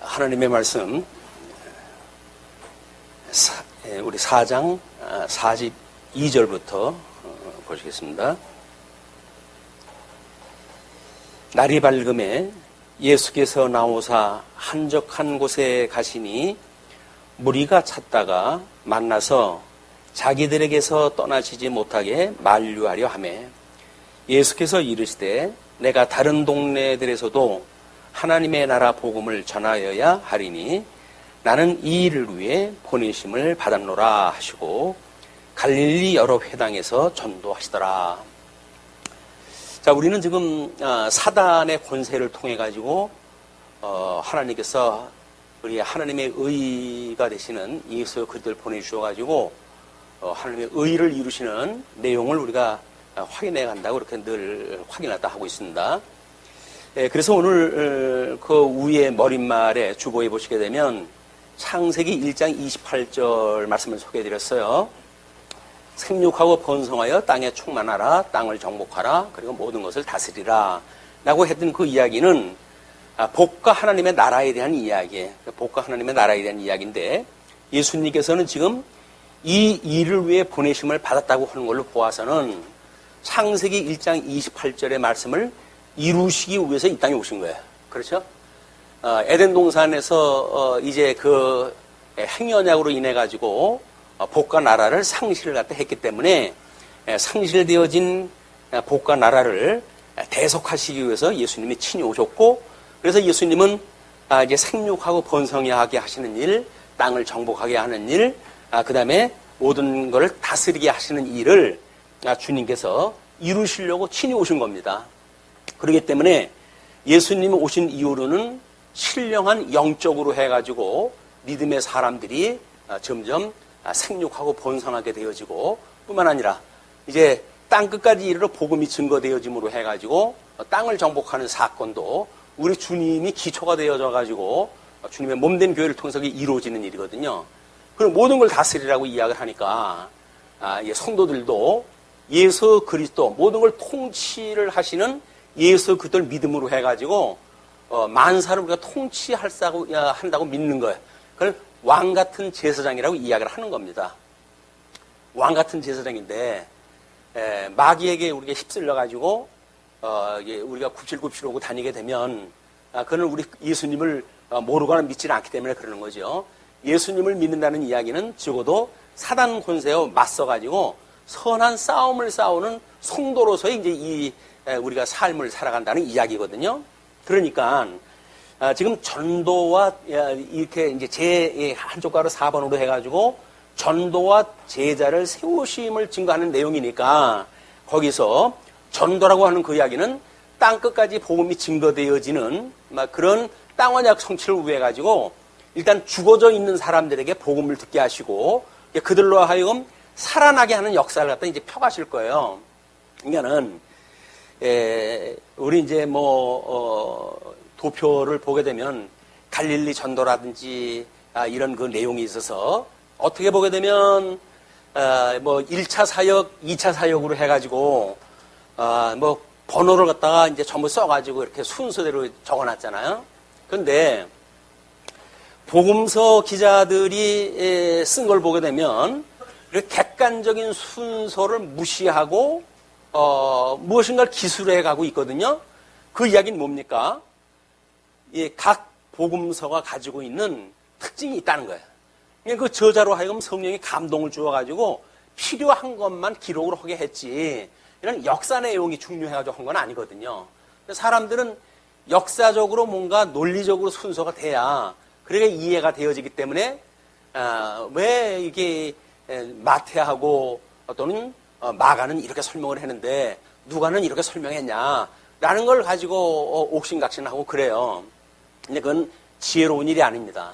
하나님의 말씀 우리 4장 42절부터 보시겠습니다. 날이 밝음에 예수께서 나오사 한적한 곳에 가시니 무리가 찾다가 만나서 자기들에게서 떠나시지 못하게 만류하려 하매 예수께서 이르시되 내가 다른 동네들에서도 하나님의 나라 복음을 전하여야 하리니 나는 이 일을 위해 보내심을 받았노라 하시고 갈릴리 여러 회당에서 전도하시더라. 자, 우리는 지금 사단의 권세를 통해 가지고 하나님께서 우리 하나님의 의가 되시는 예수 그리스도를 보내주셔 가지고 하나님의 의를 이루시는 내용을 우리가 확인해 간다고 그렇게 늘 확인하다 하고 있습니다. 그래서 오늘 그 위에 머릿말에 주보에 보시게 되면 창세기 1장 28절 말씀을 소개해 드렸어요. 생육하고 번성하여 땅에 충만하라, 땅을 정복하라, 그리고 모든 것을 다스리라 라고 했던 그 이야기는 복과 하나님의 나라에 대한 이야기, 복과 하나님의 나라에 대한 이야기인데 예수님께서는 지금 이 일을 위해 보내심을 받았다고 하는 걸로 보아서는 창세기 1장 28절의 말씀을 이루시기 위해서 이 땅에 오신 거예요. 그렇죠? 에덴 동산에서 이제 그 행연약으로 인해 가지고 복과 나라를 상실을 갖다 했기 때문에 상실되어진 복과 나라를 대속하시기 위해서 예수님이 친히 오셨고, 그래서 예수님은 이제 생육하고 번성하게 하시는 일, 땅을 정복하게 하는 일, 그 다음에 모든 것을 다스리게 하시는 일을 주님께서 이루시려고 친히 오신 겁니다. 그렇기 때문에 예수님이 오신 이후로는 신령한 영적으로 해가지고 믿음의 사람들이 점점 생육하고 번성하게 되어지고, 뿐만 아니라 이제 땅끝까지 이르러 복음이 증거되어짐으로 해가지고 땅을 정복하는 사건도 우리 주님이 기초가 되어져 가지고 주님의 몸된 교회를 통해서 이루어지는 일이거든요. 그럼 모든 걸 다스리라고 이야기를 하니까 성도들도 예수 그리스도 모든 걸 통치를 하시는 예수 그리스도를 믿음으로 해가지고 만사를 우리가 통치한다고 믿는 거예요. 그걸 왕 같은 제사장이라고 이야기를 하는 겁니다. 왕 같은 제사장인데 마귀에게 우리가 휩쓸려 가지고 우리가 굽실굽실 오고 다니게 되면 그는 우리 예수님을 모르거나 믿지는 않기 때문에 그러는 거죠. 예수님을 믿는다는 이야기는 적어도 사단 권세와 맞서 가지고 선한 싸움을 싸우는 성도로서의 이제 우리가 삶을 살아간다는 이야기거든요. 그러니까 지금 전도와 이렇게 이제 제 한쪽가로 4번으로 해가지고 전도와 제자를 세우심을 증거하는 내용이니까 거기서 전도라고 하는 그 이야기는 땅끝까지 복음이 증거되어지는 그런 땅언약 성취를 위해 가지고 일단 죽어져 있는 사람들에게 복음을 듣게 하시고 그들로 하여금 살아나게 하는 역사를 갖다 이제 펴가실 거예요. 그러니까는 우리 이제 도표를 보게 되면 갈릴리 전도라든지 이런 그 내용이 있어서 어떻게 보게 되면 1차 사역, 2차 사역으로 해가지고 번호를 갖다가 이제 전부 써가지고 이렇게 순서대로 적어놨잖아요. 그런데 복음서 기자들이 쓴 걸 보게 되면 이렇게 객관적인 순서를 무시하고 무엇인가를 기술해 가고 있거든요. 그 이야기는 뭡니까? 각 복음서가 가지고 있는 특징이 있다는 거예요. 그 저자로 하여금 성령이 감동을 주어가지고 필요한 것만 기록을 하게 했지 이런 역사 내용이 중요해가지고 한 건 아니거든요. 사람들은 역사적으로 뭔가 논리적으로 순서가 돼야 그러게 이해가 되어지기 때문에 왜 이게 마태하고 또는 마가는 이렇게 설명을 했는데 누가는 이렇게 설명했냐 라는 걸 가지고 옥신각신하고 그래요. 근데 그건 지혜로운 일이 아닙니다.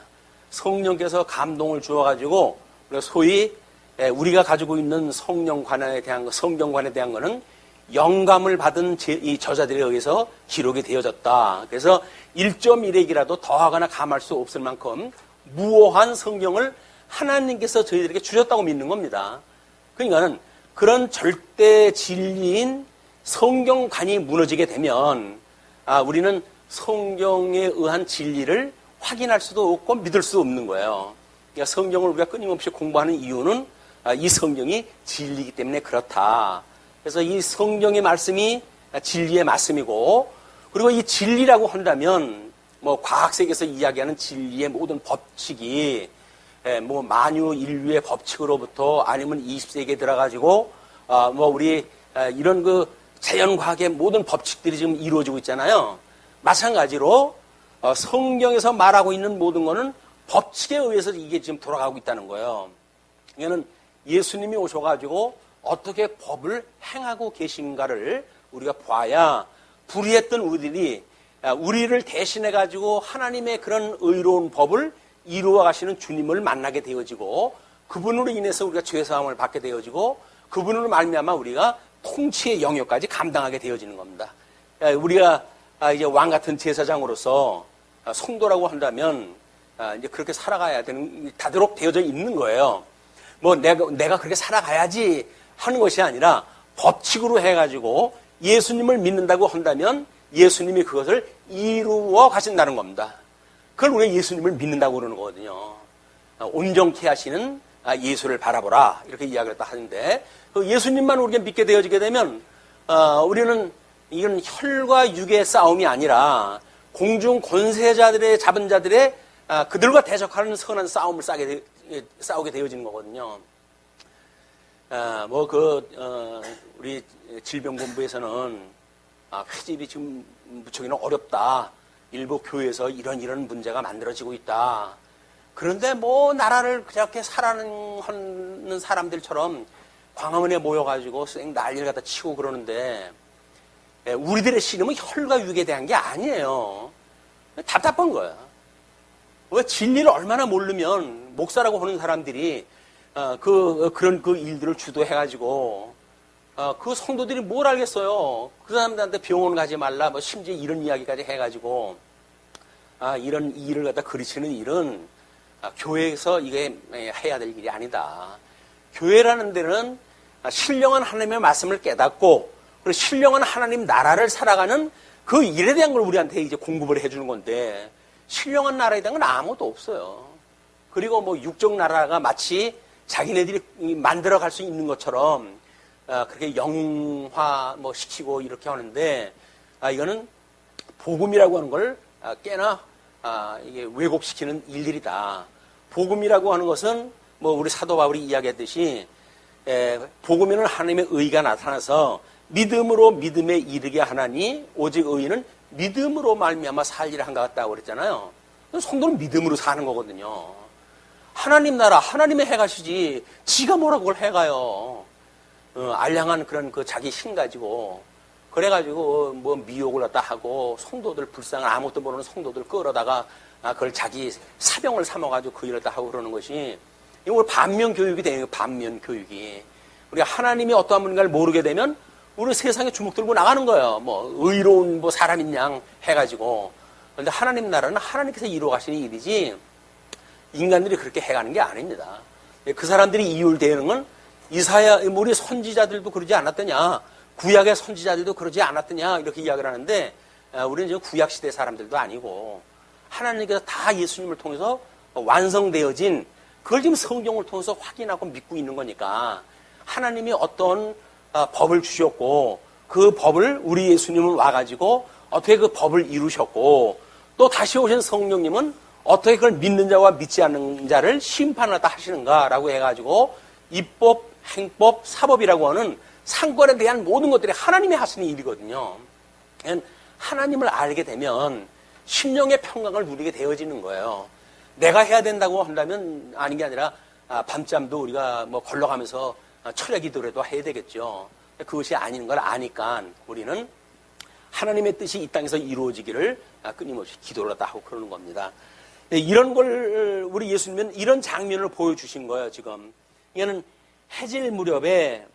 성령께서 감동을 주어가지고 소위 우리가 가지고 있는 성경관에 대한 거는 영감을 받은 이 저자들에 의해서 기록이 되어졌다. 그래서 1.1핵이라도 더하거나 감할 수 없을 만큼 무오한 성경을 하나님께서 저희들에게 주셨다고 믿는 겁니다. 그러니까는 그런 절대 진리인 성경관이 무너지게 되면 우리는 성경에 의한 진리를 확인할 수도 없고 믿을 수 없는 거예요. 그러니까 성경을 우리가 끊임없이 공부하는 이유는 이 성경이 진리이기 때문에 그렇다. 그래서 이 성경의 말씀이 진리의 말씀이고, 그리고 이 진리라고 한다면 뭐 과학세계에서 이야기하는 진리의 모든 법칙이 뭐 만유 인류의 법칙으로부터 아니면 20세기에 들어가지고 뭐 우리 이런 그 자연과학의 모든 법칙들이 지금 이루어지고 있잖아요. 마찬가지로 성경에서 말하고 있는 모든 거는 법칙에 의해서 이게 지금 돌아가고 있다는 거예요. 이거는 예수님이 오셔가지고 어떻게 법을 행하고 계신가를 우리가 봐야 불의했던 우리들이 우리를 대신해가지고 하나님의 그런 의로운 법을 이루어 가시는 주님을 만나게 되어지고, 그분으로 인해서 우리가 죄사함을 받게 되어지고, 그분으로 말미암아 우리가 통치의 영역까지 감당하게 되어지는 겁니다. 우리가 이제 왕 같은 제사장으로서 성도라고 한다면 이제 그렇게 살아가야 되는, 다도록 되어져 있는 거예요. 뭐 내가 그렇게 살아가야지 하는 것이 아니라 법칙으로 해가지고 예수님을 믿는다고 한다면 예수님이 그것을 이루어 가신다는 겁니다. 그걸 우리가 예수님을 믿는다고 그러는 거거든요. 온전케 하시는 예수를 바라보라, 이렇게 이야기를 딱 하는데, 그 예수님만 우리가 믿게 되어지게 되면 우리는 이건 혈과 육의 싸움이 아니라 공중 권세자들의 잡은 자들의 그들과 대적하는 선한 싸움을 싸우게 되어지는 거거든요. 우리 질병본부에서는 회집이 지금 무척이나 어렵다. 일부 교회에서 이런 문제가 만들어지고 있다. 그런데 뭐 나라를 그렇게 살아가는 사람들처럼 광화문에 모여가지고 난리를 갖다 치고 그러는데, 우리들의 씨름은 혈과 육에 대한 게 아니에요. 답답한 거야. 왜 진리를 얼마나 모르면 목사라고 하는 사람들이 그런 일들을 주도해가지고 그 성도들이 뭘 알겠어요. 그 사람들한테 병원 가지 말라, 뭐 심지어 이런 이야기까지 해가지고 이런 일을 갖다 그르치는 일은 교회에서 이게 해야 될 일이 아니다. 교회라는 데는 신령한 하나님의 말씀을 깨닫고, 그리고 신령한 하나님 나라를 살아가는 그 일에 대한 걸 우리한테 이제 공급을 해주는 건데, 신령한 나라에 대한 건 아무것도 없어요. 그리고 뭐 육적 나라가 마치 자기네들이 만들어갈 수 있는 것처럼 그렇게 영화 뭐 시키고 이렇게 하는데, 이거는 복음이라고 하는 걸 꽤나 이게 왜곡시키는 일들이다. 복음이라고 하는 것은 뭐 우리 사도 바울이 이야기했듯이 복음에는 하나님의 의가 나타나서 믿음으로 믿음에 이르게 하나니 오직 의인은 믿음으로 말미암아 살리라 한 것 같다고 그랬잖아요. 성도는 믿음으로 사는 거거든요. 하나님 나라, 하나님의 해가시지 지가 뭐라고 그걸 해가요. 알량한 그런 그 자기 힘 가지고, 그래가지고 뭐 미혹을 갖다 하고 성도들, 불쌍한 아무것도 모르는 성도들 끌어다가 그걸 자기 사병을 삼아가지고 그 일을 다 하고 그러는 것이, 이거 반면 교육이 되는 거예요. 반면 교육이. 우리가 하나님이 어떠한 분인가를 모르게 되면 우리 세상에 주먹 들고 나가는 거예요. 뭐 의로운 뭐 사람인 양 해가지고. 그런데 하나님 나라는 하나님께서 이루어 가시는 일이지 인간들이 그렇게 해가는 게 아닙니다. 그 사람들이 이율되는 건 이사야, 우리 선지자들도 그러지 않았더냐, 구약의 선지자들도 그러지 않았더냐, 이렇게 이야기를 하는데, 우리는 지금 구약 시대 사람들도 아니고 하나님께서 다 예수님을 통해서 완성되어진 그걸 지금 성경을 통해서 확인하고 믿고 있는 거니까, 하나님이 어떤 법을 주셨고 그 법을 우리 예수님은 와가지고 어떻게 그 법을 이루셨고, 또 다시 오신 성령님은 어떻게 그걸 믿는 자와 믿지 않는 자를 심판하다 하시는가라고 해가지고 입법, 행법, 사법이라고 하는 상권에 대한 모든 것들이 하나님이 하시는 일이거든요. 하나님을 알게 되면 심령의 평강을 누리게 되어지는 거예요. 내가 해야 된다고 한다면 아닌 게 아니라 밤잠도 우리가 뭐 걸러가면서 철야 기도라도 해야 되겠죠. 그것이 아닌 걸 아니까 우리는 하나님의 뜻이 이 땅에서 이루어지기를 끊임없이 기도를 하고 그러는 겁니다. 이런 걸 우리 예수님은 이런 장면을 보여주신 거예요. 지금 이거는 해질 무렵에,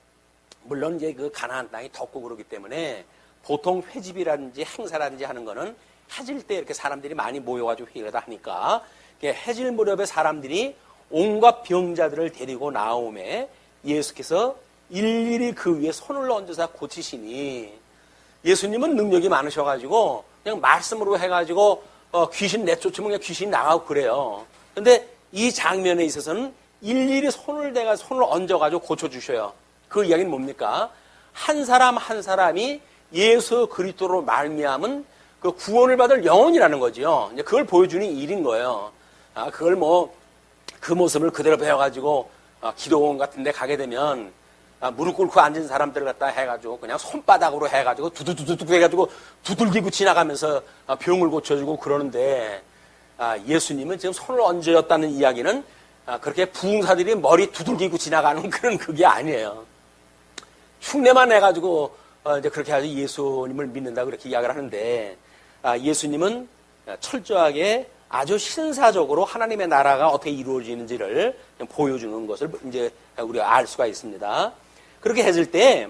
물론 이제 그 가나안 땅이 덥고 그러기 때문에 보통 회집이라든지 행사라든지 하는 거는 해질 때 이렇게 사람들이 많이 모여가지고 회의를 하니까, 해질 무렵에 사람들이 온갖 병자들을 데리고 나오매 예수께서 일일이 그 위에 손을 얹어서 고치시니, 예수님은 능력이 많으셔가지고 그냥 말씀으로 해가지고 귀신 내쫓으면 그냥 귀신이 나가고 그래요. 근데 이 장면에 있어서는 일일이 손을 얹어가지고 고쳐주셔요. 그 이야기는 뭡니까? 한 사람 한 사람이 예수 그리스도로 말미암은 그 구원을 받을 영혼이라는 거지요. 이제 그걸 보여주는 일인 거예요. 그걸 그 모습을 그대로 배워가지고 기도원 같은 데 가게 되면 무릎 꿇고 앉은 사람들 갖다 해가지고 그냥 손바닥으로 해가지고 두두두둑 해가지고 두들기고 지나가면서 병을 고쳐주고 그러는데 예수님은 지금 손을 얹었다는 이야기는 그렇게 부흥사들이 머리 두들기고 지나가는 그런 그게 아니에요. 흉내만 내가지고 이제 그렇게 아주 예수님을 믿는다 그렇게 이야기를 하는데 예수님은 철저하게 아주 신사적으로 하나님의 나라가 어떻게 이루어지는지를 보여주는 것을 이제 우리가 알 수가 있습니다. 그렇게 했을 때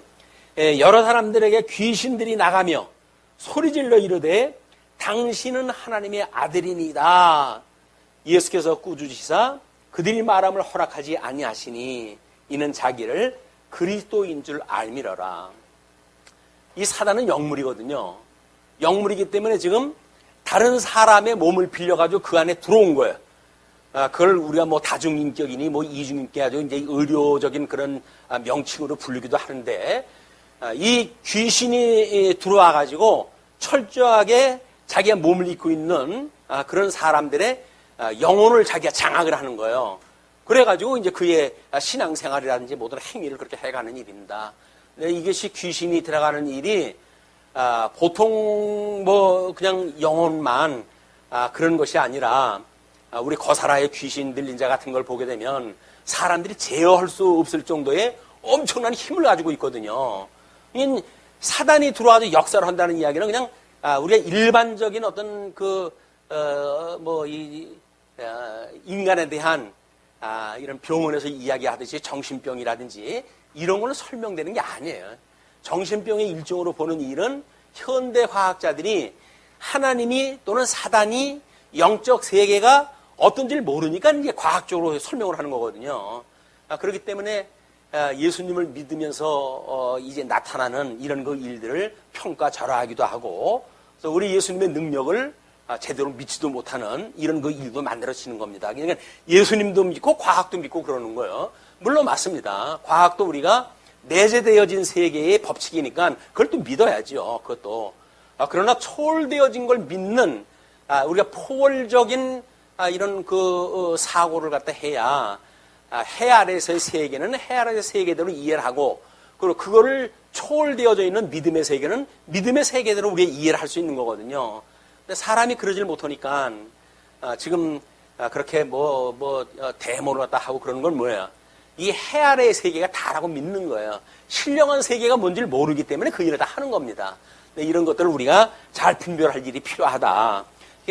여러 사람들에게 귀신들이 나가며 소리질러 이르되 당신은 하나님의 아들이니이다. 예수께서 꾸짖으시사 그들이 말함을 허락하지 아니하시니 이는 자기를 그리스도인 줄 알미러라. 이 사단은 영물이거든요. 영물이기 때문에 지금 다른 사람의 몸을 빌려가지고 그 안에 들어온 거예요. 그걸 우리가 다중인격이니 이중인격 아주 이제 의료적인 그런 명칭으로 부르기도 하는데 이 귀신이 들어와가지고 철저하게 자기가 몸을 입고 있는 그런 사람들의 영혼을 자기가 장악을 하는 거예요. 그래가지고 이제 그의 신앙생활이라든지 모든 행위를 그렇게 해가는 일입니다. 이것이 귀신이 들어가는 일이 보통 그냥 영혼만 그런 것이 아니라 우리 거사라의 귀신 들린 자 같은 걸 보게 되면 사람들이 제어할 수 없을 정도의 엄청난 힘을 가지고 있거든요. 사단이 들어와서 역사를 한다는 이야기는 그냥 우리가 일반적인 어떤 인간에 대한 이런 병원에서 이야기하듯이 정신병이라든지 이런 거는 설명되는 게 아니에요. 정신병의 일종으로 보는 일은 현대 과학자들이 하나님이 또는 사단이 영적 세계가 어떤지를 모르니까 이게 과학적으로 설명을 하는 거거든요. 그렇기 때문에 예수님을 믿으면서 이제 나타나는 이런 일들을 평가절하하기도 하고, 그래서 우리 예수님의 능력을 제대로 믿지도 못하는 이런 일도 만들어지는 겁니다. 그러니까 예수님도 믿고 과학도 믿고 그러는 거예요. 물론 맞습니다. 과학도 우리가 내재되어진 세계의 법칙이니까 그걸 또 믿어야죠. 그것도. 그러나 초월되어진 걸 믿는 우리가 포괄적인 이런 사고를 갖다 해야 해 아래에서의 세계는 해 아래의 세계대로 이해를 하고, 그리고 그거를 초월되어져 있는 믿음의 세계는 믿음의 세계대로 우리가 이해를 할 수 있는 거거든요. 근데 사람이 그러질 못하니까 지금 그렇게 데모를 갖다 하고 그러는 건 뭐예요? 이 해 아래의 세계가 다라고 믿는 거예요. 신령한 세계가 뭔지를 모르기 때문에 그 일을 다 하는 겁니다. 이런 것들을 우리가 잘 분별할 일이 필요하다.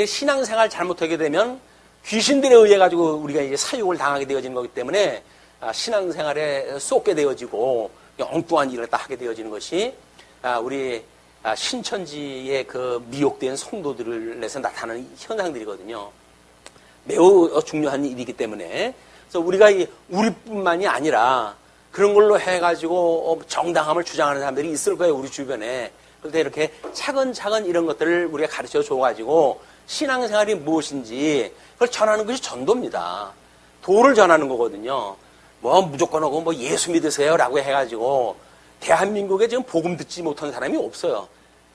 신앙생활 잘못하게 되면 귀신들에 의해 가지고 우리가 이제 사육을 당하게 되어지는 거기 때문에 신앙생활에 쏟게 되어지고 엉뚱한 일을 다 하게 되어지는 것이 우리 신천지의 미혹된 성도들에서 나타나는 현상들이거든요. 매우 중요한 일이기 때문에, 그래서 우리가 우리뿐만이 아니라 그런 걸로 해가지고 정당함을 주장하는 사람들이 있을 거예요, 우리 주변에. 그런데 이렇게 차근차근 이런 것들을 우리가 가르쳐 줘가지고 신앙생활이 무엇인지 그걸 전하는 것이 전도입니다. 도를 전하는 거거든요. 무조건 하고 예수 믿으세요라고 해가지고 대한민국에 지금 복음 듣지 못한 사람이 없어요.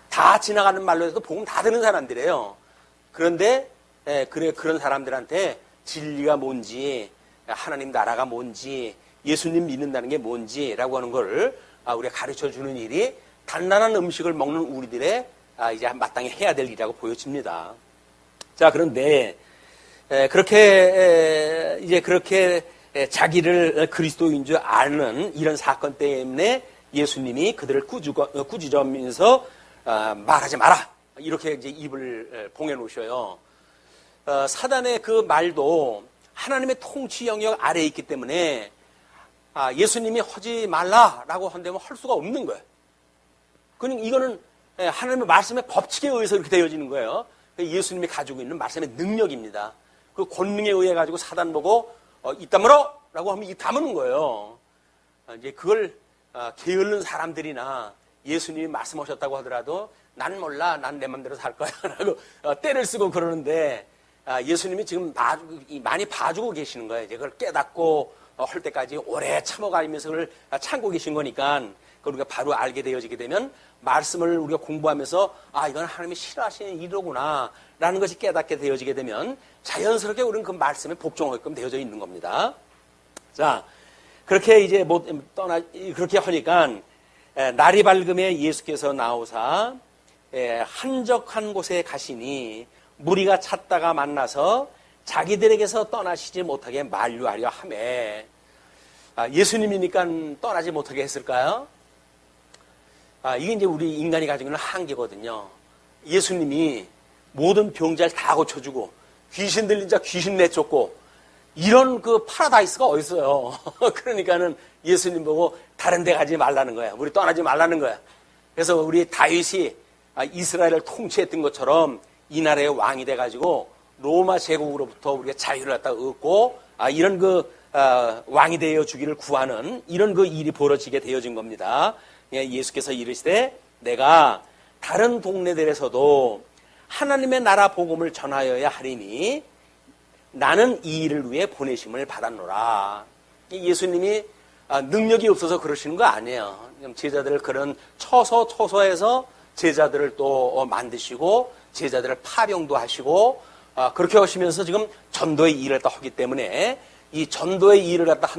다 지나가는 말로 해도 복음 다 듣는 사람들이에요. 그런데 그런 사람들한테 진리가 뭔지, 하나님 나라가 뭔지, 예수님 믿는다는 게 뭔지라고 하는 걸 우리가 가르쳐주는 일이 단단한 음식을 먹는 우리들의 이제 마땅히 해야 될 일이라고 보여집니다. 자, 그런데 그렇게 자기를 그리스도인 줄 아는 이런 사건 때문에 예수님이 그들을 꾸짖으면서 말하지 마라, 이렇게 이제 입을 봉해 놓으셔요. 사단의 그 말도 하나님의 통치 영역 아래에 있기 때문에 예수님이 하지 말라라고 한다면 할 수가 없는 거예요. 그러니까 이거는 하나님의 말씀의 법칙에 의해서 이렇게 되어지는 거예요. 예수님이 가지고 있는 말씀의 능력입니다. 그 권능에 의해 가지고 사단 보고 입 다물어라고 하면 입 다무는 거예요. 이제 그걸 게으른 사람들이나 예수님이 말씀하셨다고 하더라도 난 몰라, 난 내 맘대로 살 거야 라고 떼를 쓰고 그러는데, 예수님이 지금 많이 봐주고 계시는 거예요. 이제 그걸 깨닫고 할 때까지 오래 참아가면서 그걸 참고 계신 거니까, 우리가 바로 알게 되어지게 되면 말씀을 우리가 공부하면서 이건 하나님이 싫어하시는 일이로구나 라는 것이 깨닫게 되어지게 되면 자연스럽게 우리는 그 말씀에 복종하게끔 되어져 있는 겁니다. 자, 그렇게 이제 그렇게 하니까 날이 밝음에 예수께서 나오사 한적한 곳에 가시니 무리가 찾다가 만나서 자기들에게서 떠나시지 못하게 만류하려 하매. 예수님이니까 떠나지 못하게 했을까요? 이게 이제 우리 인간이 가지고 있는 한계거든요. 예수님이 모든 병자를 다 고쳐주고 귀신 들린 자 귀신 내쫓고 이런 그 파라다이스가 어딨어요. 그러니까는 예수님 보고 다른 데 가지 말라는 거야. 우리 떠나지 말라는 거야. 그래서 우리 다윗이 이스라엘을 통치했던 것처럼 이 나라의 왕이 돼가지고 로마 제국으로부터 우리가 자유를 갖다 얻고 이런 왕이 되어 주기를 구하는 이런 일이 벌어지게 되어진 겁니다. 예수께서 이르시되 내가 다른 동네들에서도 하나님의 나라 복음을 전하여야 하리니 나는 이 일을 위해 보내심을 받았노라. 예수님이 능력이 없어서 그러시는 거 아니에요. 제자들을 그런 처소처소에서 제자들을 또 만드시고 제자들을 파병도 하시고 그렇게 하시면서 지금 전도의 일을 또 하기 때문에 이 전도의 일을 갖다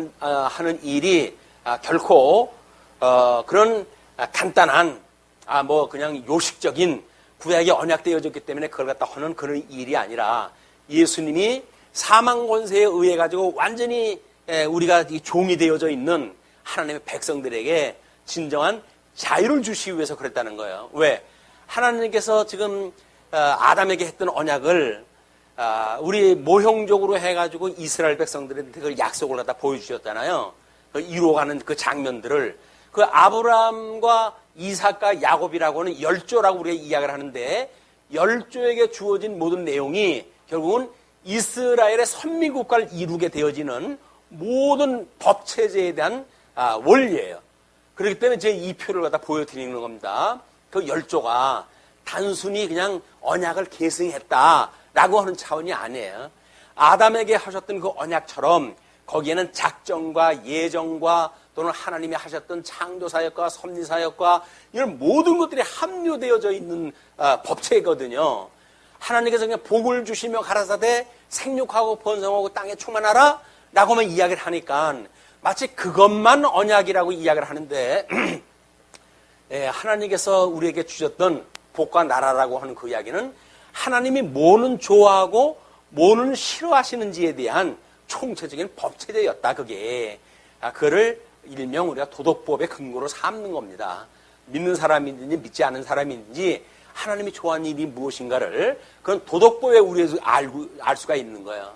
하는 일이 결코 그런 간단한 그냥 요식적인 구약이 언약되어졌기 때문에 그걸 갖다 하는 그런 일이 아니라 예수님이 사망 권세에 의해 가지고 완전히 우리가 종이 되어져 있는 하나님의 백성들에게 진정한 자유를 주시기 위해서 그랬다는 거예요. 왜? 하나님께서 지금 아담에게 했던 언약을 우리 모형적으로 해가지고 이스라엘 백성들한테 그 약속을 갖다 보여주셨잖아요. 이루어가는 그 장면들을 그 아브라함과 이삭과 야곱이라고 하는 열조라고 우리가 이야기를 하는데 열조에게 주어진 모든 내용이 결국은 이스라엘의 선민국가를 이루게 되어지는 모든 법체제에 대한 원리예요. 그렇기 때문에 제 2표를 갖다 보여드리는 겁니다. 그 열조가 단순히 그냥 언약을 계승했다라고 하는 차원이 아니에요. 아담에게 하셨던 그 언약처럼 거기에는 작정과 예정과 또는 하나님이 하셨던 창조사역과 섭리사역과 이런 모든 것들이 함유되어져 있는 법체거든요. 하나님께서 그냥 복을 주시며 가라사대 생육하고 번성하고 땅에 충만하라 라고만 이야기를 하니까 마치 그것만 언약이라고 이야기를 하는데 하나님께서 우리에게 주셨던 복과 나라라고 하는 그 이야기는 하나님이 뭐는 좋아하고 뭐는 싫어하시는지에 대한 총체적인 법체제였다. 그게 그를 일명 우리가 도덕법의 근거로 삼는 겁니다. 믿는 사람이든지 믿지 않는 사람이든지 하나님이 좋아하는 일이 무엇인가를 그런 도덕법에 우리에서 알 수가 있는 거예요.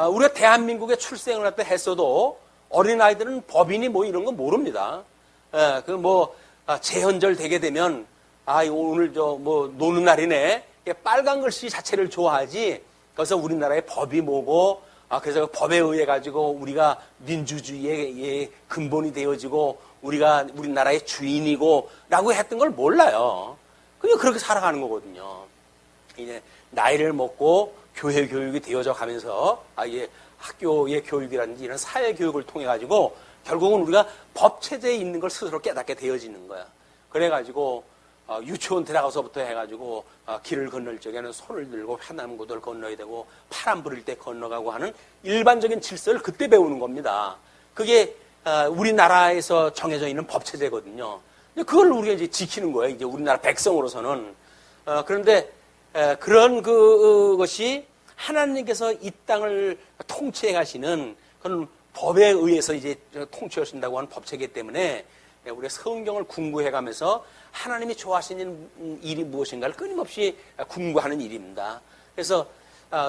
우리가 대한민국에 출생을 했다 했어도 어린아이들은 법인이 이런 거 모릅니다. 재헌절 되게 되면 오늘 노는 날이네. 빨간 글씨 자체를 좋아하지. 그래서 우리나라의 법이 뭐고 그래서 법에 의해 가지고 우리가 민주주의의 근본이 되어지고 우리가 우리나라의 주인이고 라고 했던 걸 몰라요. 그냥 그렇게 살아가는 거거든요. 이제 나이를 먹고 교회 교육이 되어져 가면서 학교의 교육이라든지 이런 사회 교육을 통해 가지고 결국은 우리가 법 체제에 있는 걸 스스로 깨닫게 되어지는 거야. 그래 가지고 유치원 들어가서부터 해가지고 길을 건널 적에는 손을 들고 회남고도를 건너야 되고 파란 불일 때 건너가고 하는 일반적인 질서를 그때 배우는 겁니다. 그게 우리나라에서 정해져 있는 법 체제거든요. 그걸 우리가 이제 지키는 거예요. 이제 우리나라 백성으로서는. 그런데 그런 그것이 하나님께서 이 땅을 통치해 가시는 그런 법에 의해서 이제 통치하신다고 하는 법체이기 때문에 우리가 성경을 궁구해 가면서 하나님이 좋아하시는 일이 무엇인가를 끊임없이 궁구하는 일입니다. 그래서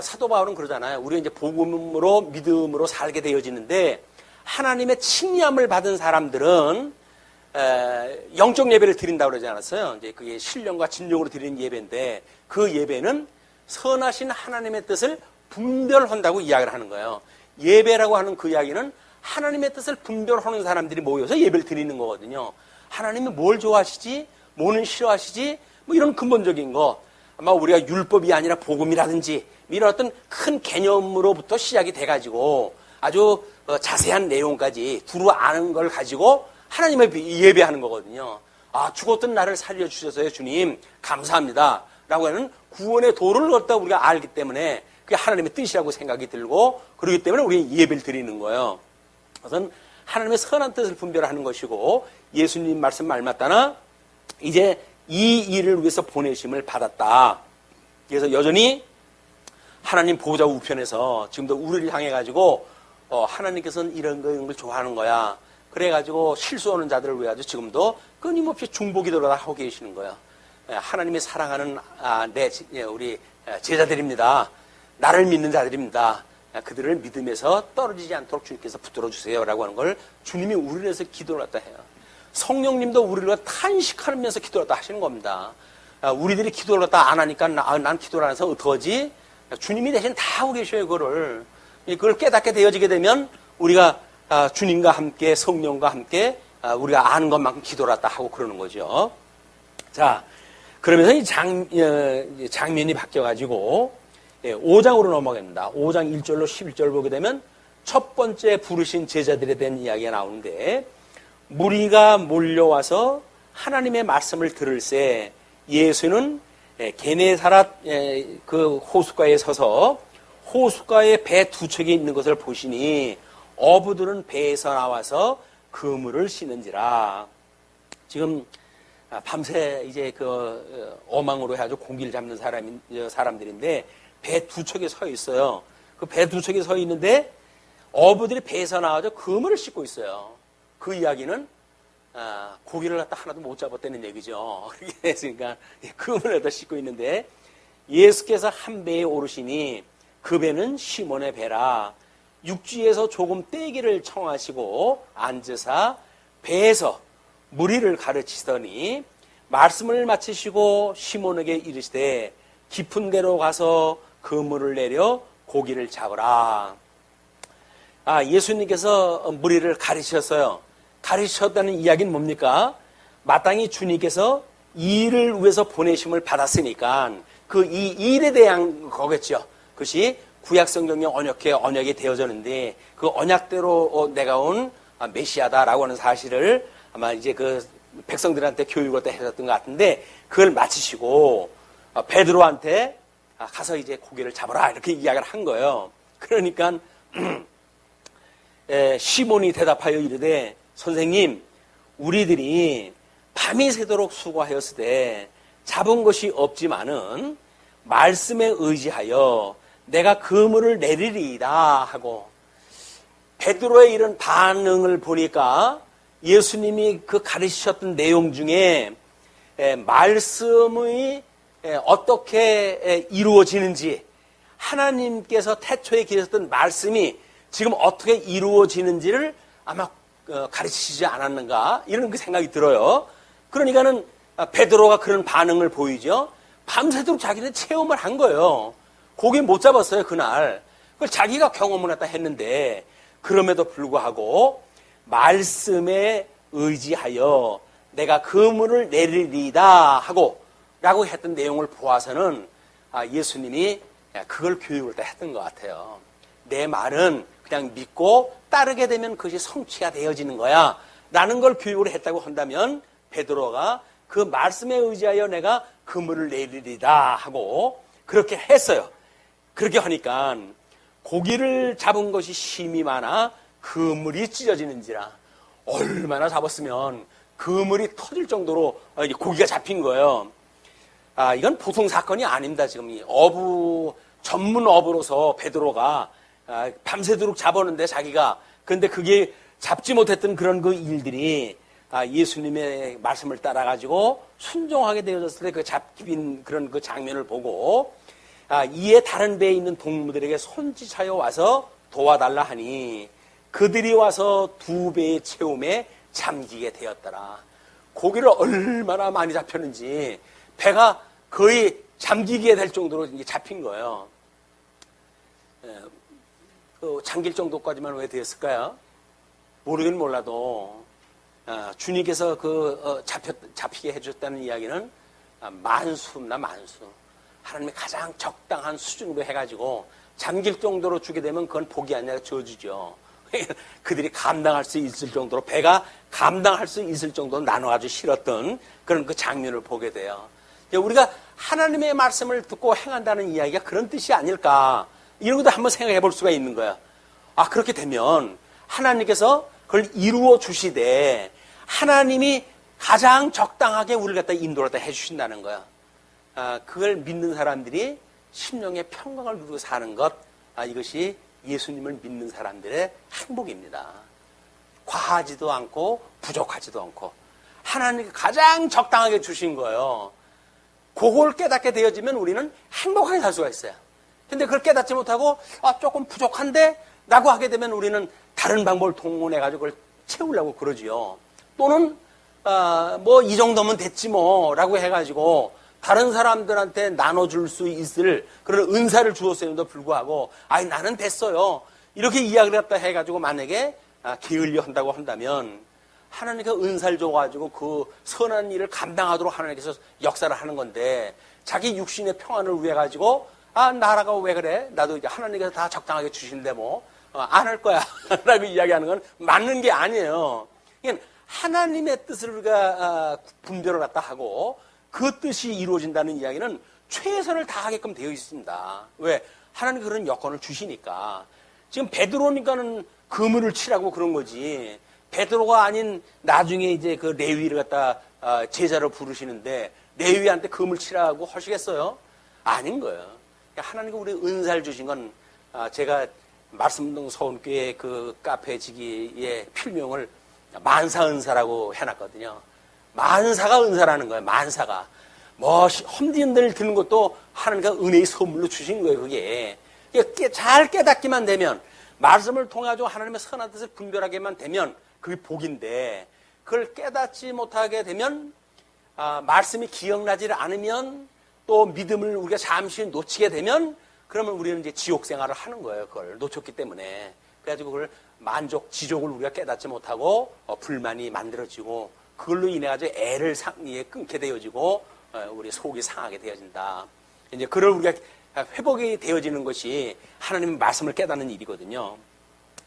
사도 바울은 그러잖아요. 우리가 이제 복음으로 믿음으로 살게 되어지는데 하나님의 칭함을 받은 사람들은 영적 예배를 드린다고 그러지 않았어요. 이제 그게 신령과 진정으로 드리는 예배인데 그 예배는 선하신 하나님의 뜻을 분별한다고 이야기를 하는 거예요. 예배라고 하는 그 이야기는 하나님의 뜻을 분별하는 사람들이 모여서 예배를 드리는 거거든요. 하나님이 뭘 좋아하시지? 뭐는 싫어하시지? 뭐 이런 근본적인 거. 아마 우리가 율법이 아니라 복음이라든지 이런 어떤 큰 개념으로부터 시작이 돼가지고 아주 자세한 내용까지 두루 아는 걸 가지고 하나님을 예배하는 거거든요. 아, 죽었던 나를 살려주셔서요, 주님. 감사합니다. 라고 하는 구원의 도를 걷다 우리가 알기 때문에 그게 하나님의 뜻이라고 생각이 들고 그렇기 때문에 우리 예배를 드리는 거예요. 우선 하나님의 선한 뜻을 분별하는 것이고 예수님 말씀 말맞다나 이제 이 일을 위해서 보내심을 받았다. 그래서 여전히 하나님 보호자 우편에서 지금도 우리를 향해 가지고 하나님께서는 이런 걸 좋아하는 거야. 그래가지고 실수하는 자들을 위해 가지고 지금도 끊임없이 중보기도를 하고 계시는 거예요. 하나님이 사랑하는 우리 제자들입니다. 나를 믿는 자들입니다. 그들을 믿음에서 떨어지지 않도록 주님께서 붙들어 주세요라고 하는 걸 주님이 우리를 위해서 기도를 갖다 해요. 성령님도 우리를 위해 탄식하면서 기도를 갖다 하시는 겁니다. 우리들이 기도를 갖다 안 하니까 난 기도를 안 해서 어떡하지? 주님이 대신 다 하고 계셔요. 그걸 깨닫게 되어지게 되면 우리가 주님과 함께 성령과 함께 우리가 아는 것만큼 기도를 갖다 하고 그러는 거죠. 자, 그러면서 이 장면이 바뀌어가지고 5장으로 넘어갑니다. 5장 1절로 11절 보게 되면 첫 번째 부르신 제자들에 대한 이야기가 나오는데 무리가 몰려와서 하나님의 말씀을 들을새 예수는 게네사렛 그 호숫가에 서서 호숫가에 배 두 척이 있는 것을 보시니 어부들은 배에서 나와서 그물을 씌는지라. 지금 밤새 이제 그 어망으로 해가지고 고기를 잡는 사람들인데 배 두 척이 서 있어요. 그 배 두 척이 서 있는데 어부들이 배에서 나와서 그물을 싣고 있어요. 그 이야기는 고기를 갖다 하나도 못 잡았다는 얘기죠. 그렇게 했으니까 그물을 갖다 싣고 있는데 예수께서 한 배에 오르시니 그 배는 시몬의 배라. 육지에서 조금 떼기를 청하시고 앉으사 배에서 무리를 가르치시더니 말씀을 마치시고 시몬에게 이르시되 깊은 데로 가서 그물을 내려 고기를 잡으라. 예수님께서 무리를 가르치셨어요. 가르치셨다는 이야기는 뭡니까? 마땅히 주님께서 이 일을 위해서 보내심을 받았으니까 그 이 일에 대한 거겠죠. 그것이 구약성경의 언약이 되어졌는데 그 언약대로 내가 온 메시아다라고 하는 사실을 아마 이제 그 백성들한테 교육을 해줬던 것 같은데 그걸 마치시고 베드로한테 가서 이제 고기를 잡아라 이렇게 이야기를 한 거예요. 그러니까 시몬이 대답하여 이르되 선생님 우리들이 밤이 새도록 수고하였으되 잡은 것이 없지만은 말씀에 의지하여 내가 그물을 내리리이다 하고 베드로의 이런 반응을 보니까 예수님이 그 가르치셨던 내용 중에 말씀이 어떻게 이루어지는지 하나님께서 태초에 계셨던 말씀이 지금 어떻게 이루어지는지를 아마 가르치시지 않았는가 이런 그 생각이 들어요. 그러니까는 베드로가 그런 반응을 보이죠. 밤새도록 자기는 체험을 한 거예요. 고기 못 잡았어요 그날. 그걸 자기가 경험을 했다 했는데 그럼에도 불구하고 말씀에 의지하여 내가 그물을 내리리다 하고 라고 했던 내용을 보아서는 예수님이 그걸 교육을 다 했던 것 같아요. 내 말은 그냥 믿고 따르게 되면 그것이 성취가 되어지는 거야 라는 걸 교육을 했다고 한다면 베드로가 그 말씀에 의지하여 내가 그물을 내리리다 하고 그렇게 했어요. 그렇게 하니까 고기를 잡은 것이 심이 많아 그물이 찢어지는지라. 얼마나 잡았으면 그물이 터질 정도로 고기가 잡힌 거예요. 이건 보통 사건이 아닙니다. 지금 전문 어부로서 베드로가 밤새도록 잡았는데 자기가 근데 그게 잡지 못했던 그런 그 일들이 예수님의 말씀을 따라가지고 순종하게 되어졌을 때 그 잡힌 그런 그 장면을 보고 이에 다른 배에 있는 동무들에게 손짓하여 와서 도와달라 하니 그들이 와서 두 배의 채움에 잠기게 되었더라. 고기를 얼마나 많이 잡혔는지 배가 거의 잠기게 될 정도로 이제 잡힌 거예요. 잠길 정도까지만 왜 되었을까요? 모르긴 몰라도 주님께서 잡히게 해주셨다는 이야기는 만수입니다, 만수. 하나님이 가장 적당한 수준으로 해가지고 잠길 정도로 주게 되면 그건 복이 아니라 저주죠. 그들이 감당할 수 있을 정도로, 배가 감당할 수 있을 정도로 나눠가지고 실었던 그런 그 장면을 보게 돼요. 우리가 하나님의 말씀을 듣고 행한다는 이야기가 그런 뜻이 아닐까, 이런 것도 한번 생각해 볼 수가 있는 거야. 그렇게 되면 하나님께서 그걸 이루어 주시되 하나님이 가장 적당하게 우리를 갖다 인도를 갖다 해주신다는 거야. 그걸 믿는 사람들이 심령의 평강을 누리고 사는 것, 이것이 예수님을 믿는 사람들의 행복입니다. 과하지도 않고 부족하지도 않고 하나님이 가장 적당하게 주신 거예요. 그걸 깨닫게 되어지면 우리는 행복하게 살 수가 있어요. 근데 그걸 깨닫지 못하고 조금 부족한데 라고 하게 되면 우리는 다른 방법을 동원해가지고 그걸 채우려고 그러지요. 또는 뭐 이 정도면 됐지 뭐 라고 해가지고 다른 사람들한테 나눠줄 수 있을 그런 은사를 주었음에도 불구하고 나는 됐어요, 이렇게 이야기를 갖다 해가지고 만약에 게을리 한다고 한다면 하나님께서 은사를 줘가지고 그 선한 일을 감당하도록 하나님께서 역사를 하는 건데, 자기 육신의 평안을 위해 가지고 나라가 왜 그래? 나도 이제 하나님께서 다 적당하게 주신데 뭐 안 할 거야 라고 이야기하는 건 맞는 게 아니에요. 그러니까 하나님의 뜻을 우리가 분별을 갖다 하고 그 뜻이 이루어진다는 이야기는 최선을 다하게끔 되어 있습니다. 왜? 하나님이 그런 여건을 주시니까. 지금 베드로니까는 그물을 치라고 그런 거지, 베드로가 아닌 나중에 이제 그 레위를 갖다 제자로 부르시는데 레위한테 그물 치라고 하시겠어요? 아닌 거예요. 하나님께 우리 은사를 주신 건, 제가 말씀동 서원교회 그 카페 지기의 필명을 만사은사라고 해놨거든요. 만사가 은사라는 거예요. 만사가. 뭐 험진들 드는 것도 하나님께서 은혜의 선물로 주신 거예요. 그게 잘 깨닫기만 되면, 말씀을 통해서 하나님의 선한 뜻을 분별하게만 되면 그게 복인데, 그걸 깨닫지 못하게 되면, 말씀이 기억나지 않으면, 또 믿음을 우리가 잠시 놓치게 되면, 그러면 우리는 이제 지옥 생활을 하는 거예요. 그걸 놓쳤기 때문에. 그래가지고 그걸 지족을 우리가 깨닫지 못하고 불만이 만들어지고, 그걸로 인해 가지고 애를 끊게 되어지고 우리 속이 상하게 되어진다. 이제 그걸 우리가 회복이 되어지는 것이 하나님의 말씀을 깨닫는 일이거든요.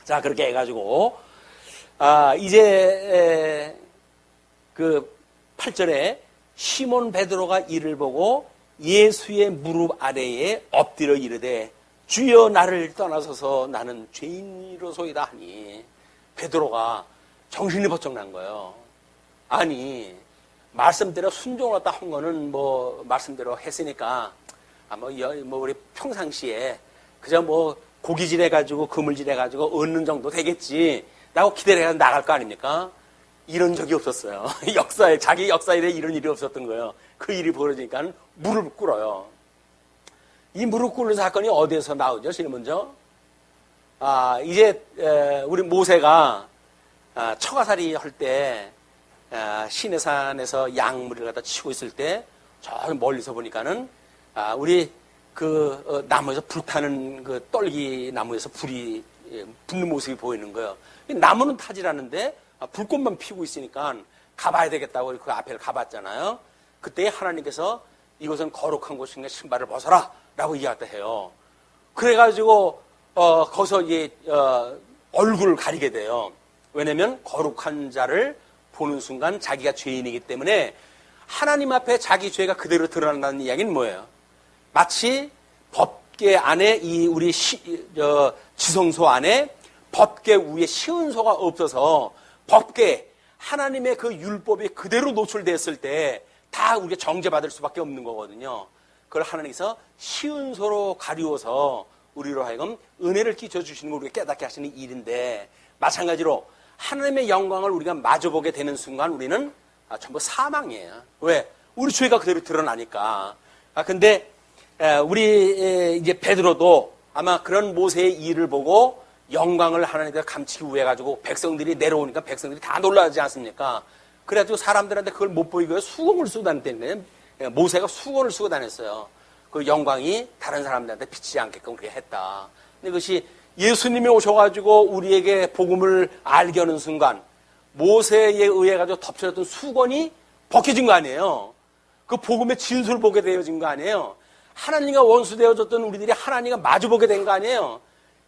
자, 그렇게 해가지고 이제 그 8절에 시몬 베드로가 이를 보고 예수의 무릎 아래에 엎드려 이르되 주여 나를 떠나서서 나는 죄인이로소이다 하니, 베드로가 정신이 번쩍 난 거예요. 아니, 말씀대로 순종을 했다 한 거는 뭐 말씀대로 했으니까 뭐 우리 평상시에 그저 뭐 고기질 해가지고 그물질 해가지고 얻는 정도 되겠지 라고 기대를 해서 나갈 거 아닙니까? 이런 적이 없었어요. 자기 역사에 이런 일이 없었던 거예요. 그 일이 벌어지니까 무릎을 꿇어요. 이 무릎 꿇는 사건이 어디에서 나오죠? 제일 먼저 이제 우리 모세가 처가살이 할 때 시내산에서 양물을 갖다 치고 있을 때 저 멀리서 보니까는 우리 그 나무에서 불타는 그 떨기 나무에서 불이 붙는 모습이 보이는 거예요. 나무는 타질 않는데 불꽃만 피우고 있으니까 가봐야 되겠다고 그 앞에 가봤잖아요. 그때 하나님께서 이것은 거룩한 곳이니까 신발을 벗어라 라고 이야기했다 해요. 그래가지고 거기서 얼굴을 가리게 돼요. 왜냐면 거룩한 자를 보는 순간 자기가 죄인이기 때문에 하나님 앞에 자기 죄가 그대로 드러난다는 이야기는 뭐예요? 마치 법궤 안에 우리 지성소 안에 법궤 위에 시은소가 없어서 법궤 하나님의 그 율법이 그대로 노출됐을 때 다 우리가 정죄받을 수밖에 없는 거거든요. 그걸 하나님께서 시은소로 가리워서 우리로 하여금 은혜를 끼쳐주시는 걸 우리가 깨닫게 하시는 일인데, 마찬가지로 하나님의 영광을 우리가 마주보게 되는 순간 우리는 전부 사망이에요. 왜? 우리 죄가 그대로 드러나니까. 근데 우리 이제 베드로도 아마 그런 모세의 일을 보고 영광을 하나님께서 감추기 위해 가지고 백성들이 내려오니까 백성들이 다 놀라지 않습니까? 그래가지고 사람들한테 그걸 못 보이고 수건을 쓰고 다녔는데, 모세가 수건을 쓰고 다녔어요. 그 영광이 다른 사람들한테 비치지 않게끔 그렇게 했다. 근데 그것이 예수님이 오셔가지고 우리에게 복음을 알게 하는 순간, 모세에 의해 가지고 덮쳐졌던 수건이 벗겨진 거 아니에요. 그 복음의 진술을 보게 되어진 거 아니에요. 하나님과 원수되어졌던 우리들이 하나님과 마주보게 된 거 아니에요.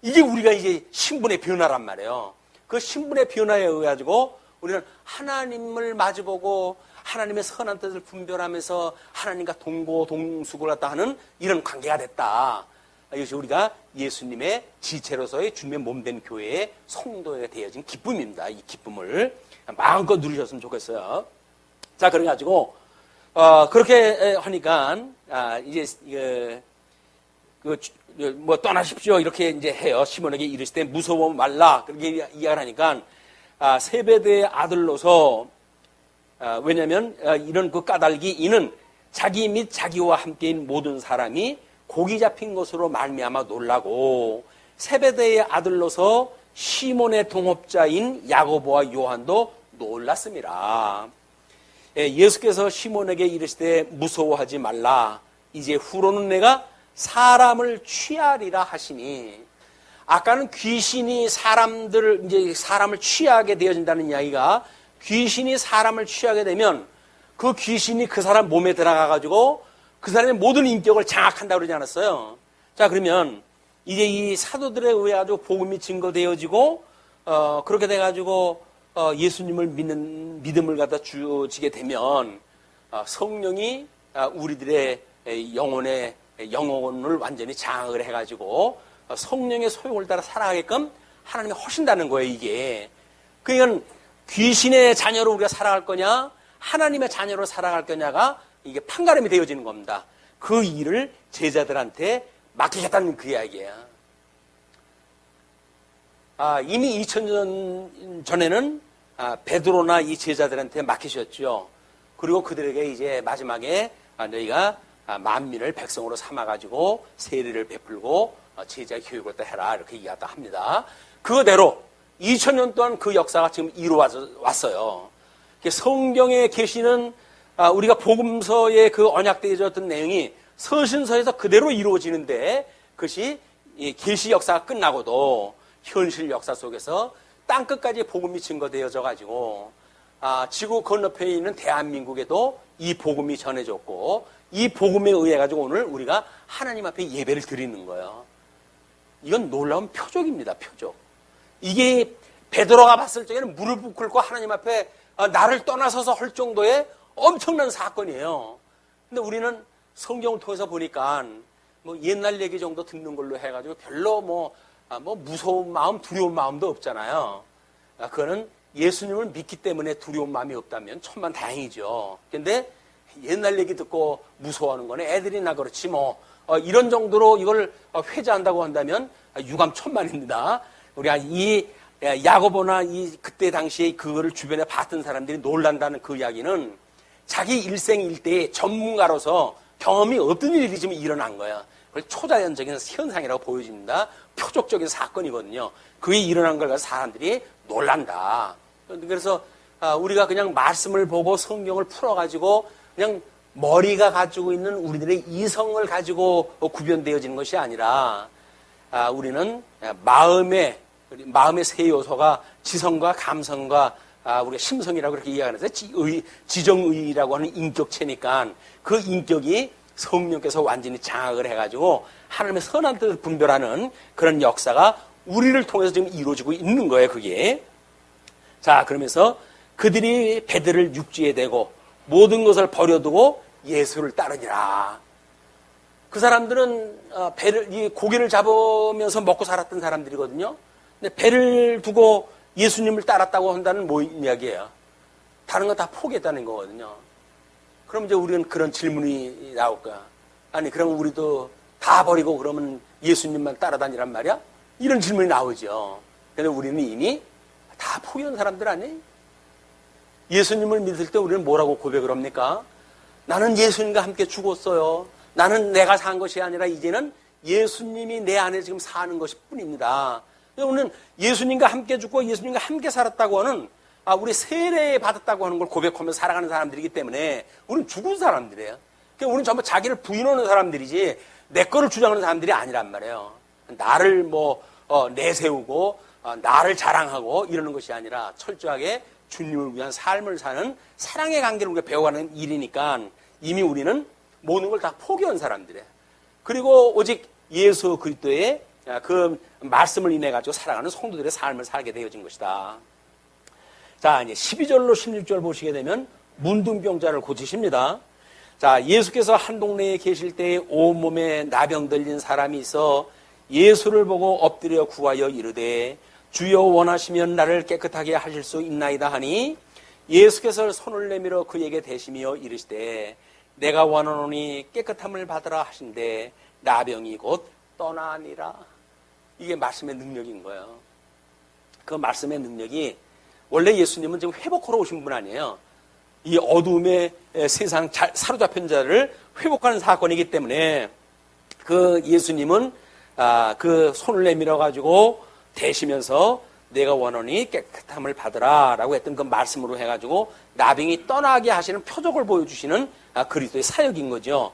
이게 우리가 이제 신분의 변화란 말이에요. 그 신분의 변화에 의해 가지고 우리는 하나님을 마주보고 하나님의 선한 뜻을 분별하면서 하나님과 동고동숙을 갖다 하는 이런 관계가 됐다. 이것이 우리가 예수님의 지체로서의 주님의 몸된 교회의 성도에 되어진 기쁨입니다. 이 기쁨을 마음껏 누리셨으면 좋겠어요. 자, 그래가지고 그렇게 하니까 이제 뭐 떠나십시오 이렇게 이제 해요. 시몬에게 이르실 때 무서워 말라 그렇게 이야기를 하니까 세베대의 아들로서 왜냐하면 이런 그 까닭이 이는 자기 및 자기와 함께인 모든 사람이 고기 잡힌 것으로 말미암아 놀라고 세베대의 아들로서 시몬의 동업자인 야고보와 요한도 놀랐습니다. 예수께서 시몬에게 이르시되 무서워하지 말라. 이제 후로는 내가 사람을 취하리라 하시니, 아까는 귀신이 사람을 취하게 되어진다는 이야기가, 귀신이 사람을 취하게 되면 그 귀신이 그 사람 몸에 들어가가지고 그 사람의 모든 인격을 장악한다고 그러지 않았어요? 자, 그러면 이제 이 사도들에 의해 가지고 복음이 증거되어지고, 그렇게 돼가지고, 예수님을 믿는 믿음을 갖다 주어지게 되면, 성령이 우리들의 영혼을 완전히 장악을 해가지고, 성령의 소욕을 따라 살아가게끔 하나님이 하신다는 거예요, 이게. 그러니까 귀신의 자녀로 우리가 살아갈 거냐, 하나님의 자녀로 살아갈 거냐가 이게 판가름이 되어지는 겁니다. 그 일을 제자들한테 맡기겠다는 그 이야기예요. 이미 2000년 전에는 베드로나 이 제자들한테 맡기셨죠. 그리고 그들에게 이제 마지막에 너희가 만민을 백성으로 삼아가지고 세례를 베풀고 제자 교육을 또 해라 이렇게 이야기하다 합니다. 그대로 2000년 동안 그 역사가 지금 이루어왔어요. 성경에 계시는 우리가 복음서의 그 언약되어졌던 내용이 서신서에서 그대로 이루어지는데, 그것이 계시 역사가 끝나고도 현실 역사 속에서 땅끝까지 복음이 증거되어져 가지고 지구 건너편에 있는 대한민국에도 이 복음이 전해졌고, 이 복음에 의해 가지고 오늘 우리가 하나님 앞에 예배를 드리는 거예요. 이건 놀라운 표적입니다. 표적. 이게 베드로가 봤을 적에는 무릎을 꿇고 하나님 앞에 나를 떠나서서 할 정도의 엄청난 사건이에요. 근데 우리는 성경을 통해서 보니까 뭐 옛날 얘기 정도 듣는 걸로 해가지고 별로 뭐 무서운 마음, 두려운 마음도 없잖아요. 그거는 예수님을 믿기 때문에 두려운 마음이 없다면 천만 다행이죠. 근데 옛날 얘기 듣고 무서워하는 거는 애들이나 그렇지 뭐 이런 정도로 이걸 회자한다고 한다면 유감천만입니다. 우리가 이 야고보나 그때 당시에 그거를 주변에 봤던 사람들이 놀란다는 그 이야기는 자기 일생일대의 전문가로서 경험이 없던 일이 지금 일어난 거야. 그걸 초자연적인 현상이라고 보여집니다. 표적적인 사건이거든요. 그게 일어난 걸 가지고 사람들이 놀란다. 그래서 우리가 그냥 말씀을 보고 성경을 풀어가지고 그냥 머리가 가지고 있는 우리들의 이성을 가지고 구별되어지는 것이 아니라 우리는 마음의 세 요소가 지성과 감성과 우리가 심성이라고 그렇게 이야기하는데 지정의라고 하는 인격체니까 그 인격이 성령께서 완전히 장악을 해가지고 하나님의 선한 뜻을 분별하는 그런 역사가 우리를 통해서 지금 이루어지고 있는 거예요, 그게. 자, 그러면서 그들이 배들을 육지에 대고 모든 것을 버려두고 예수를 따르니라. 그 사람들은 이 고기를 잡으면서 먹고 살았던 사람들이거든요. 근데 배를 두고 예수님을 따랐다고 한다는 뭐 이야기예요? 다른 거 다 포기했다는 거거든요. 그럼 이제 우리는 그런 질문이 나올까? 아니, 그럼 우리도 다 버리고 그러면 예수님만 따라다니란 말이야? 이런 질문이 나오죠. 근데 우리는 이미 다 포기한 사람들 아니에요? 예수님을 믿을 때 우리는 뭐라고 고백을 합니까? 나는 예수님과 함께 죽었어요. 나는 내가 산 것이 아니라 이제는 예수님이 내 안에 지금 사는 것일 뿐입니다. 우리는 예수님과 함께 죽고 예수님과 함께 살았다고 하는 우리 세례 받았다고 하는 걸 고백하면서 살아가는 사람들이기 때문에 우리는 죽은 사람들이에요. 그러니까 우리는 전부 자기를 부인하는 사람들이지 내 거를 주장하는 사람들이 아니란 말이에요. 나를 내세우고 나를 자랑하고 이러는 것이 아니라 철저하게 주님을 위한 삶을 사는 사랑의 관계를 우리가 배워가는 일이니까 이미 우리는 모든 걸 다 포기한 사람들이에요. 그리고 오직 예수 그리스도의 그 말씀을 인해 가지고 살아가는 성도들의 삶을 살게 되어진 것이다. 자, 이제 12절로 16절 보시게 되면 문둥병자를 고치십니다. 자, 예수께서 한 동네에 계실 때에 온몸에 나병 들린 사람이 있어 예수를 보고 엎드려 구하여 이르되 주여 원하시면 나를 깨끗하게 하실 수 있나이다 하니 예수께서 손을 내밀어 그에게 대시며 이르시되 내가 원하노니 깨끗함을 받으라 하신대 나병이 곧 떠나니라. 이게 말씀의 능력인 거예요. 그 말씀의 능력이 원래 예수님은 지금 회복하러 오신 분 아니에요. 이 어둠의 세상 사로잡힌 자를 회복하는 사건이기 때문에 그 예수님은 그 손을 내밀어 가지고 대시면서 내가 원하니 깨끗함을 받으라 라고 했던 그 말씀으로 해가지고 나병이 떠나게 하시는 표적을 보여주시는 그리스도의 사역인 거죠.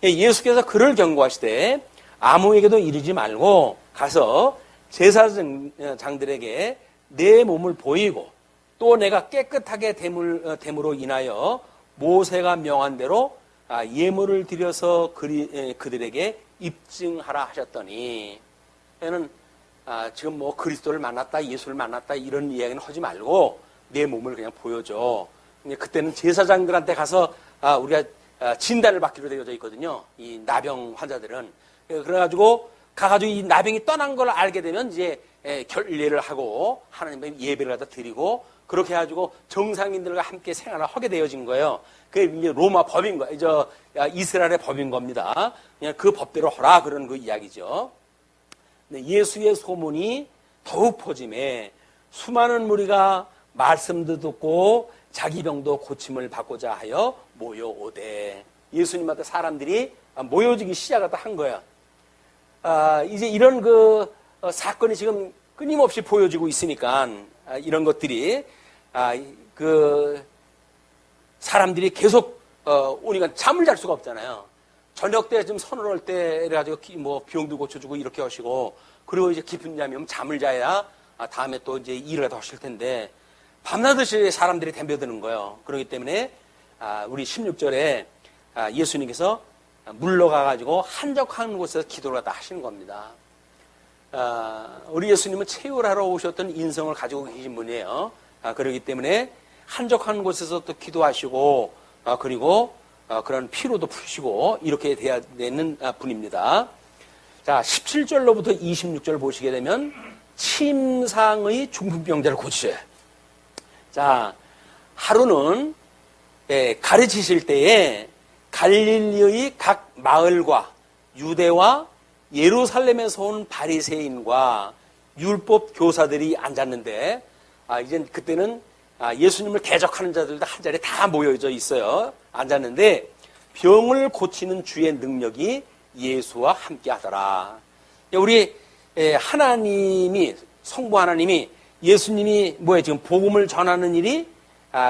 예수께서 그를 경고하시되 아무에게도 이르지 말고 가서 제사장들에게 내 몸을 보이고 또 내가 깨끗하게 됨으로 인하여 모세가 명한 대로 예물을 드려서 그들에게 입증하라 하셨더니, 얘는 지금 뭐 그리스도를 만났다, 예수를 만났다 이런 이야기는 하지 말고 내 몸을 그냥 보여줘. 그때는 제사장들한테 가서 우리가 진단을 받기로 되어져 있거든요. 이 나병 환자들은. 그래가지고 가가지고 이 나병이 떠난 걸 알게 되면 이제 결례를 하고 하나님의 예배를 갖다 드리고 그렇게 해가지고 정상인들과 함께 생활을 하게 되어진 거예요. 그게 이제 로마 법인 거예요. 이스라엘의 법인 겁니다. 그냥 그 법대로 하라 그런 그 이야기죠. 예수의 소문이 더욱 퍼짐에 수많은 무리가 말씀도 듣고 자기 병도 고침을 받고자 하여 모여오되 예수님한테 사람들이 모여지기 시작을 한 거예요. 이제 이런 그 사건이 지금 끊임없이 보여지고 있으니까 이런 것들이 그 사람들이 계속 오니까 잠을 잘 수가 없잖아요. 저녁 때 좀 서늘할 때 이래가지고 뭐 병도 고쳐주고 이렇게 하시고 그리고 이제 깊은 잠이 오면 잠을 자야 다음에 또 이제 일을 더 하실 텐데 밤낮없이 사람들이 덤벼드는 거예요. 그렇기 때문에 우리 16절에 예수님께서 물러가가지고 한적한 곳에서 기도를 갖다 하시는 겁니다. 우리 예수님은 체휼하러 오셨던 인성을 가지고 계신 분이에요. 그렇기 때문에 한적한 곳에서 또 기도하시고 그리고 그런 피로도 푸시고 이렇게 돼야 되는 분입니다. 자, 17절로부터 26절 보시게 되면 침상의 중풍병자를 고치셔요. 자, 하루는 가르치실 때에 갈릴리의 각 마을과 유대와 예루살렘에서 온 바리새인과 율법 교사들이 앉았는데 이제 그때는 예수님을 대적하는 자들도 한 자리에 다 모여져 있어요. 앉았는데 병을 고치는 주의 능력이 예수와 함께 하더라. 우리 하나님이 성부 하나님이 예수님이 지금 복음을 전하는 일이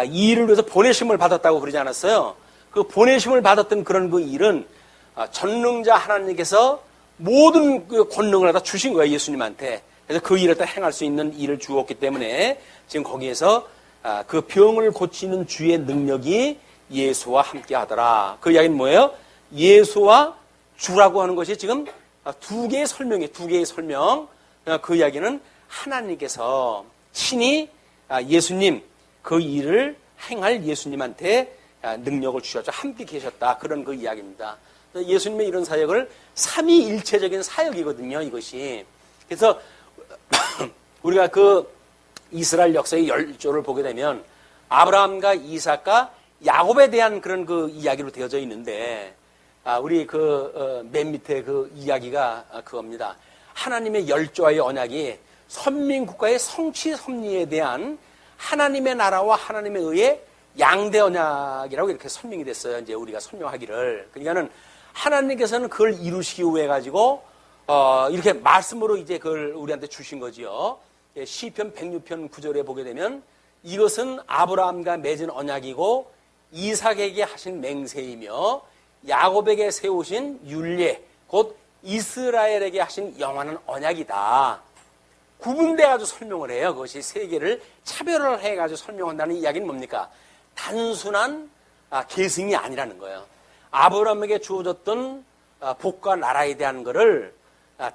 이 일을 위해서 보내심을 받았다고 그러지 않았어요? 그 보내심을 받았던 그런 그 일은 전능자 하나님께서 모든 그 권능을 다 주신 거예요, 예수님한테. 그래서 그 일을 다 행할 수 있는 일을 주었기 때문에 지금 거기에서 그 병을 고치는 주의 능력이 예수와 함께 하더라. 그 이야기는 뭐예요? 예수와 주라고 하는 것이 지금 두 개의 설명이에요. 두 개의 설명. 그 이야기는 하나님께서 친히 예수님 그 일을 행할 예수님한테 능력을 주셔서 함께 계셨다. 그런 그 이야기입니다. 예수님의 이런 사역을 삼위일체적인 사역이거든요, 이것이. 그래서 우리가 그 이스라엘 역사의 열조를 보게 되면 아브라함과 이삭과 야곱에 대한 그런 그 이야기로 되어져 있는데 우리 맨 밑에 그 이야기가 그겁니다. 하나님의 열조와의 언약이 선민국가의 성취 섭리에 대한 하나님의 나라와 하나님의 의의 양대 언약이라고 이렇게 설명이 됐어요. 이제 우리가 설명하기를. 그러니까는 하나님께서는 그걸 이루시기 위해 가지고 이렇게 말씀으로 이제 그걸 우리한테 주신 거지요. 시편 106편 9절에 보게 되면 이것은 아브라함과 맺은 언약이고 이삭에게 하신 맹세이며 야곱에게 세우신 율례 곧 이스라엘에게 하신 영원한 언약이다. 구분돼가지고 설명을 해요. 그것이 세 개를 차별을 해가지고 설명한다는 이야기는 뭡니까? 단순한 계승이 아니라는 거예요. 아브라함에게 주어졌던 복과 나라에 대한 거를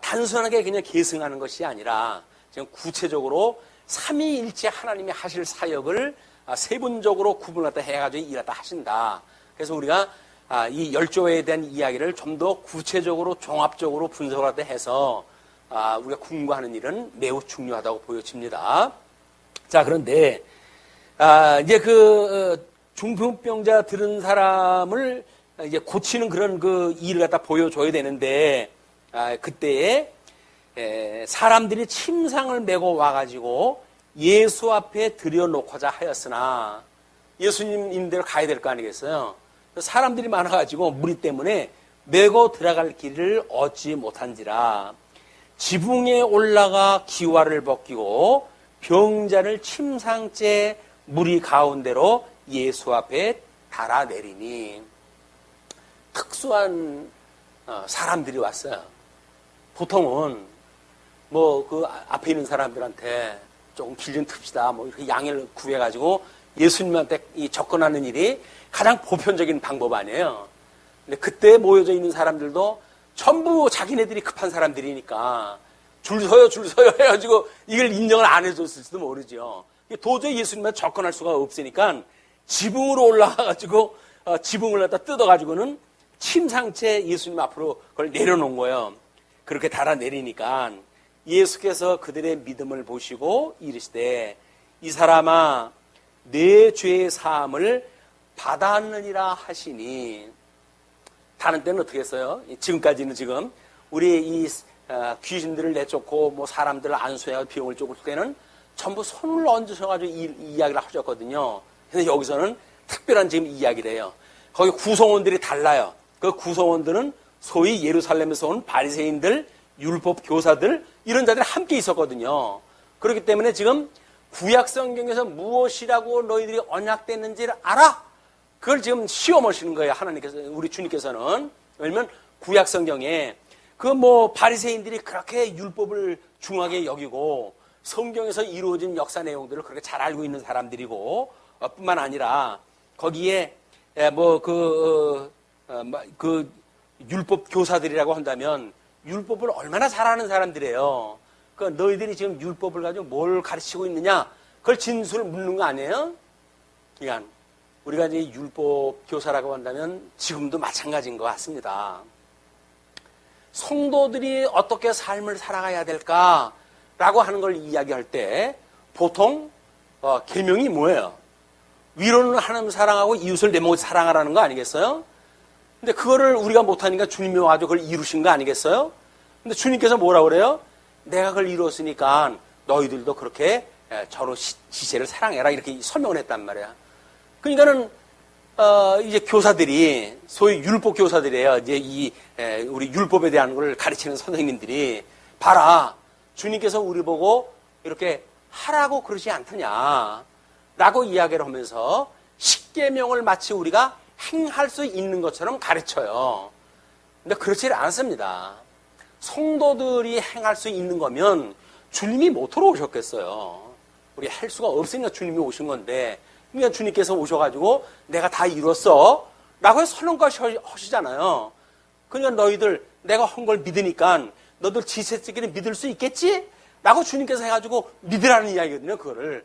단순하게 그냥 계승하는 것이 아니라 지금 구체적으로 삼위일체 하나님이 하실 사역을 세분적으로 구분을 해가지고 일하다 하신다. 그래서 우리가 이 열조에 대한 이야기를 좀 더 구체적으로 종합적으로 분석을 해서 우리가 공부하는 일은 매우 중요하다고 보여집니다. 자, 그런데 이제 그 중풍병자 들은 사람을 이제 고치는 그런 그 일을 갖다 보여줘야 되는데 그때에 사람들이 침상을 메고 와가지고 예수 앞에 들여놓고자 하였으나 예수님 있는 데로 가야 될 거 아니겠어요? 사람들이 많아가지고 무리 때문에 메고 들어갈 길을 얻지 못한지라 지붕에 올라가 기와를 벗기고 병자를 침상째 무리 가운데로 예수 앞에 달아내리니 특수한 사람들이 왔어요. 보통은 뭐 그 앞에 있는 사람들한테 조금 길 좀 틉시다 뭐 이렇게 양해를 구해가지고 예수님한테 접근하는 일이 가장 보편적인 방법 아니에요. 근데 그때 모여져 있는 사람들도 전부 자기네들이 급한 사람들이니까 줄 서요 해가지고 이걸 인정을 안 해줬을지도 모르죠. 도저히 예수님한테 접근할 수가 없으니까 지붕으로 올라가가지고 지붕을 갖다 뜯어가지고는 침상채 예수님 앞으로 그걸 내려놓은 거예요. 그렇게 달아내리니까 예수께서 그들의 믿음을 보시고 이르시되 이 사람아 내 죄의 사함을 받았느니라 하시니 다른 때는 어떻게 했어요? 지금까지는 지금 우리 이 귀신들을 내쫓고 뭐 사람들을 안수해서 병을 쫓을 때는 전부 손을 얹으셔가지고 이야기를 하셨거든요. 그래서 여기서는 특별한 지금 이야기를 해요. 거기 구성원들이 달라요. 그 구성원들은 소위 예루살렘에서 온 바리새인들, 율법 교사들 이런 자들이 함께 있었거든요. 그렇기 때문에 지금 구약 성경에서 무엇이라고 너희들이 언약됐는지를 알아? 그걸 지금 시험하시는 거예요. 하나님께서 우리 주님께서는. 왜냐면 구약 성경에 그 뭐 바리새인들이 그렇게 율법을 중하게 여기고 성경에서 이루어진 역사 내용들을 그렇게 잘 알고 있는 사람들이고 뿐만 아니라 거기에 뭐 그 율법 교사들이라고 한다면 율법을 얼마나 잘하는 사람들이에요. 그 너희들이 지금 율법을 가지고 뭘 가르치고 있느냐? 그걸 진술을 묻는 거 아니에요? 그러니까 우리가 이제 율법 교사라고 한다면 지금도 마찬가지인 것 같습니다. 성도들이 어떻게 삶을 살아가야 될까라고 하는 걸 이야기할 때 보통 계명이 뭐예요? 위로는 하나님 사랑하고 이웃을 내 몸을 사랑하라는 거 아니겠어요? 근데 그거를 우리가 못하니까 주님이 와서 그걸 이루신 거 아니겠어요? 근데 주님께서 뭐라고 그래요? 내가 그걸 이루었으니까 너희들도 그렇게 서로 지체를 사랑해라 이렇게 설명을 했단 말이야. 그러니까는 이제 교사들이 소위 율법 교사들이에요. 이제 우리 율법에 대한 걸 가르치는 선생님들이 봐라 주님께서 우리 보고 이렇게 하라고 그러지 않더냐라고 이야기를 하면서 십계명을 마치 우리가 행할 수 있는 것처럼 가르쳐요. 근데 그렇지 않습니다. 성도들이 행할 수 있는 거면 주님이 못 들어오셨겠어요. 우리 할 수가 없으니까 주님이 오신 건데 그러니까 주님께서 오셔가지고 내가 다 이뤘어 라고 해서 설렁까지 하시잖아요. 그러니까 너희들 내가 한 걸 믿으니까 너들 지체적인 믿을 수 있겠지? 라고 주님께서 해가지고 믿으라는 이야기거든요. 그거를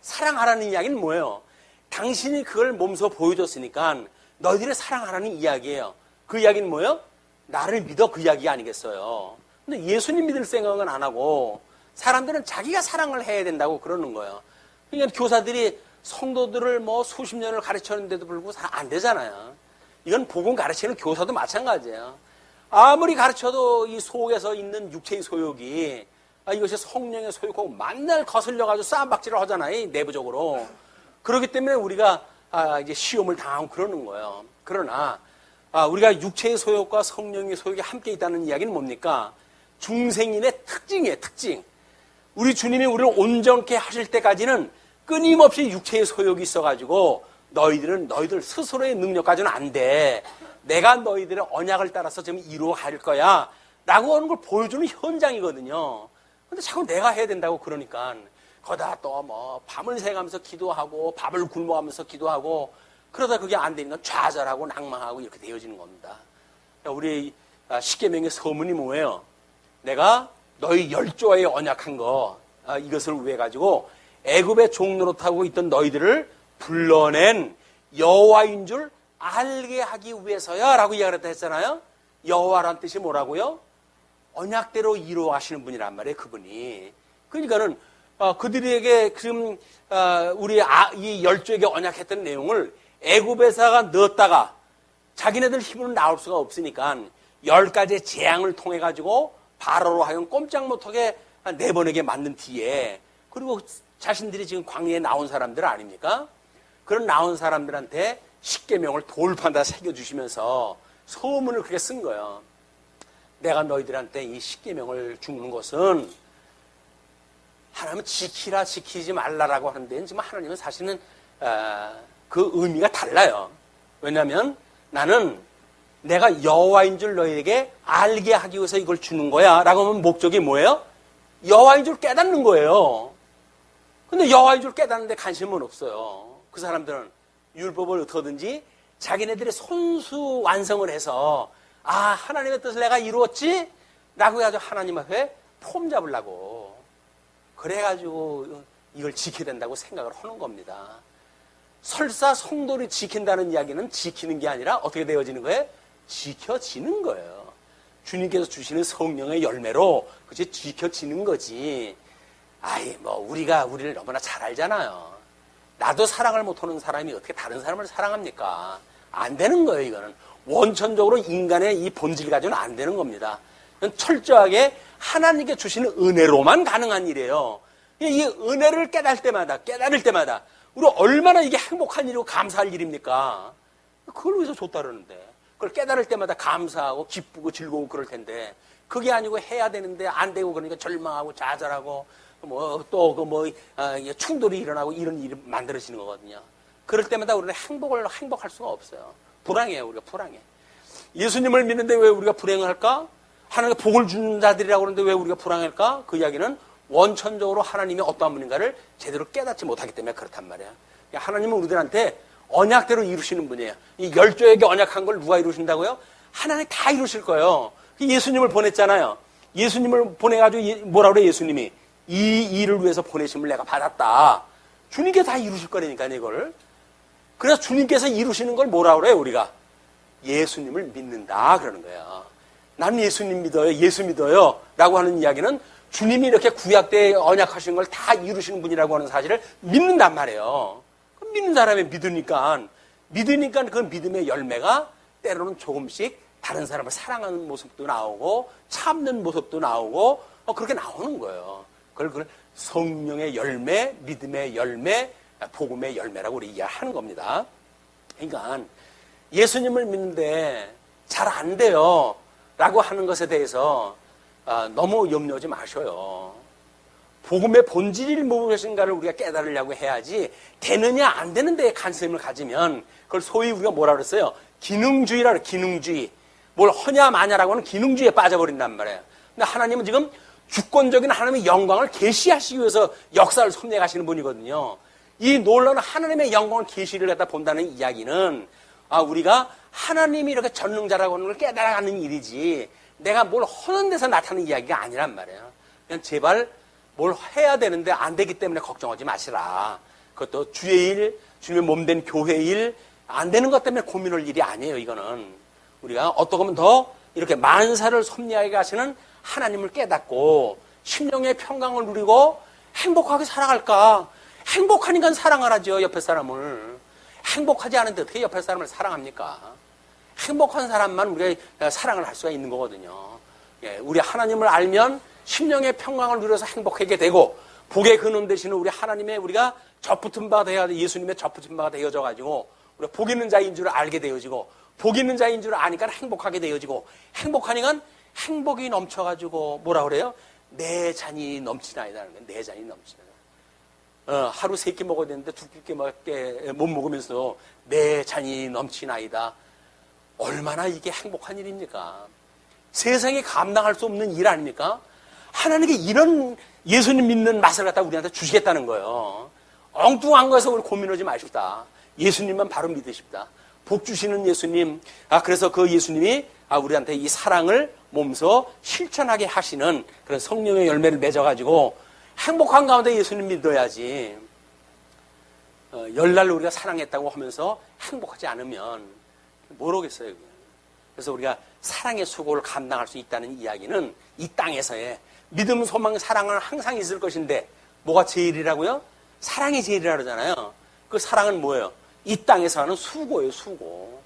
사랑하라는 이야기는 뭐예요? 당신이 그걸 몸소 보여줬으니까 너희들이 사랑하라는 이야기예요. 그 이야기는 뭐예요? 나를 믿어 그 이야기 아니겠어요. 근데 예수님 믿을 생각은 안 하고 사람들은 자기가 사랑을 해야 된다고 그러는 거예요. 그러니까 교사들이 성도들을 뭐 수십 년을 가르쳤는데도 불구하고 잘 안 되잖아요. 이건 복음 가르치는 교사도 마찬가지예요. 아무리 가르쳐도 이 속에서 있는 육체의 소욕이 이것이 성령의 소욕하고 만날 거슬려가지고 싸움박질을 하잖아요. 내부적으로. 그렇기 때문에 우리가 이제 시험을 당하고 그러는 거예요. 그러나 우리가 육체의 소욕과 성령의 소욕이 함께 있다는 이야기는 뭡니까? 중생인의 특징이에요. 특징. 우리 주님이 우리를 온전케 하실 때까지는 끊임없이 육체의 소욕이 있어가지고 너희들 스스로의 능력 가지고는 안 돼. 내가 너희들의 언약을 따라서 지금 이루어갈 거야. 라고 하는 걸 보여주는 현장이거든요. 근데 자꾸 내가 해야 된다고 그러니까 거기다 또 뭐 밤을 새가면서 기도하고 밥을 굶어가면서 기도하고 그러다 그게 안 되니까 좌절하고 낭망하고 이렇게 되어지는 겁니다. 우리 십계명의 서문이 뭐예요? 내가 너희 열조에 언약한 거 이것을 위해 가지고 애굽의 종노릇하고 있던 너희들을 불러낸 여호와인 줄 알게 하기 위해서야 라고 이야기를 했잖아요. 여호와란 뜻이 뭐라고요? 언약대로 이루어가시는 분이란 말이에요. 그분이. 그러니까는 그들에게 지금 우리 이 열조에게 언약했던 내용을 애굽에다가 넣었다가 자기네들 힘으로 나올 수가 없으니까 10가지의 재앙을 통해 가지고 바로로 하여금 꼼짝 못하게 내보내게 만든 뒤에 그리고 자신들이 지금 광야에 나온 사람들 아닙니까? 그런 나온 사람들한테 십계명을 돌판다 새겨주시면서 소문을 그렇게 쓴 거예요. 내가 너희들한테 이 십계명을 주는 것은 하나님은 지키라 지키지 말라라고 하는데 지금 하나님은 사실은 그 의미가 달라요. 왜냐하면 나는 내가 여호와인 줄 너희에게 알게 하기 위해서 이걸 주는 거야 라고 하면 목적이 뭐예요? 여호와인 줄 깨닫는 거예요. 근데 여호와인 줄 깨닫는데 관심은 없어요. 그 사람들은 율법을 어떻게든지 자기네들의 손수 완성을 해서 하나님의 뜻을 내가 이루었지? 라고 해가지고 하나님 앞에 폼 잡으려고 그래가지고 이걸 지켜야 된다고 생각을 하는 겁니다. 설사 성도를 지킨다는 이야기는 지키는 게 아니라 어떻게 되어지는 거예요? 지켜지는 거예요. 주님께서 주시는 성령의 열매로 그치 지켜지는 거지. 우리를 너무나 잘 알잖아요. 나도 사랑을 못하는 사람이 어떻게 다른 사람을 사랑합니까? 안 되는 거예요. 이거는 원천적으로 인간의 이 본질 가지고는 안 되는 겁니다. 이건 철저하게 하나님께 주시는 은혜로만 가능한 일이에요. 이 은혜를 깨달을 때마다 우리 얼마나 이게 행복한 일이고 감사할 일입니까? 그걸 위해서 줬다 그러는데 그걸 깨달을 때마다 감사하고 기쁘고 즐거우고 그럴 텐데 그게 아니고 해야 되는데 안 되고 그러니까 절망하고 좌절하고 충돌이 일어나고 이런 일이 만들어지는 거거든요. 그럴 때마다 우리는 행복할 수가 없어요. 불행해요. 우리가 불행해. 예수님을 믿는데 왜 우리가 불행을 할까? 하나님께 복을 주는 자들이라고 그러는데 왜 우리가 불행할까? 그 이야기는 원천적으로 하나님이 어떠한 분인가를 제대로 깨닫지 못하기 때문에 그렇단 말이야. 하나님은 우리들한테 언약대로 이루시는 분이에요. 이 열조에게 언약한 걸 누가 이루신다고요? 하나님이 다 이루실 거예요. 예수님을 보냈잖아요. 예수님을 보내가지고 뭐라 그래 예수님이? 이 일을 위해서 보내심을 내가 받았다. 주님께 다 이루실 거라니까 이걸. 그래서 주님께서 이루시는 걸 뭐라 그래요 우리가? 예수님을 믿는다 그러는 거예요. 나는 예수님 믿어요. 예수 믿어요. 라고 하는 이야기는 주님이 이렇게 구약 때 언약하신 걸 다 이루시는 분이라고 하는 사실을 믿는단 말이에요. 믿는 사람이 믿으니까 그 믿음의 열매가 때로는 조금씩 다른 사람을 사랑하는 모습도 나오고 참는 모습도 나오고 그렇게 나오는 거예요. 그걸 성령의 열매, 믿음의 열매, 복음의 열매라고 우리 이해하는 겁니다. 그러니까 예수님을 믿는데 잘 안 돼요 라고 하는 것에 대해서 너무 염려하지 마셔요. 복음의 본질이 무엇인가를 우리가 깨달으려고 해야지 되느냐 안 되는 데에 관심을 가지면 그걸 소위 우리가 뭐라 그랬어요? 기능주의라 그래요. 기능주의. 뭘 허냐 마냐라고 하는 기능주의에 빠져버린단 말이에요. 근데 하나님은 지금 주권적인 하나님의 영광을 계시하시기 위해서 역사를 섭리해 가시는 분이거든요. 이 놀라운 하나님의 영광을 계시를 갖다 본다는 이야기는 우리가 하나님이 이렇게 전능자라고 하는 걸 깨달아가는 일이지 내가 뭘 하는 데서 나타나는 이야기가 아니란 말이에요. 그냥 제발 뭘 해야 되는데 안 되기 때문에 걱정하지 마시라. 그것도 주의 일, 주님의 몸된 교회 일, 안 되는 것 때문에 고민할 일이 아니에요. 이거는 우리가 어떻게 하면 더 이렇게 만사를 섭리하게 하시는 하나님을 깨닫고 심령의 평강을 누리고 행복하게 살아갈까? 행복하니까 사랑하라죠. 옆에 사람을. 행복하지 않은데 어떻게 옆에 사람을 사랑합니까? 행복한 사람만 우리가 사랑을 할 수가 있는 거거든요. 우리 하나님을 알면 심령의 평강을 누려서 행복하게 되고 복의 근원 되시는 우리 하나님의 우리가 접붙은 바가 되어 예수님의 접붙은 바가 되어져 가지고 우리가 복 있는 자인 줄 알게 되어지고 복 있는 자인 줄 아니까 행복하게 되어지고 행복하니까 행복이 넘쳐가지고 뭐라 그래요? 내 잔이 넘치나이다는 거예요. 내 잔이 넘치나이다. 하루 3끼 먹어야 되는데 2끼밖에 못 먹으면서 내 잔이 넘치나이다. 얼마나 이게 행복한 일입니까? 세상에 감당할 수 없는 일 아닙니까? 하나님께 이런 예수님 믿는 맛을 갖다 우리한테 주시겠다는 거예요. 엉뚱한 거에서 우리 고민하지 마십시다. 예수님만 바로 믿으십시다. 복 주시는 예수님, 그래서 그 예수님이 우리한테 이 사랑을 몸소 실천하게 하시는 그런 성령의 열매를 맺어가지고 행복한 가운데 예수님 믿어야지. 열날 우리가 사랑했다고 하면서 행복하지 않으면 모르겠어요. 그래서 우리가 사랑의 수고를 감당할 수 있다는 이야기는 이 땅에서의 믿음, 소망, 사랑은 항상 있을 것인데 뭐가 제일이라고요? 사랑이 제일이라고 그러잖아요. 그 사랑은 뭐예요? 이 땅에서 하는 수고예요, 수고.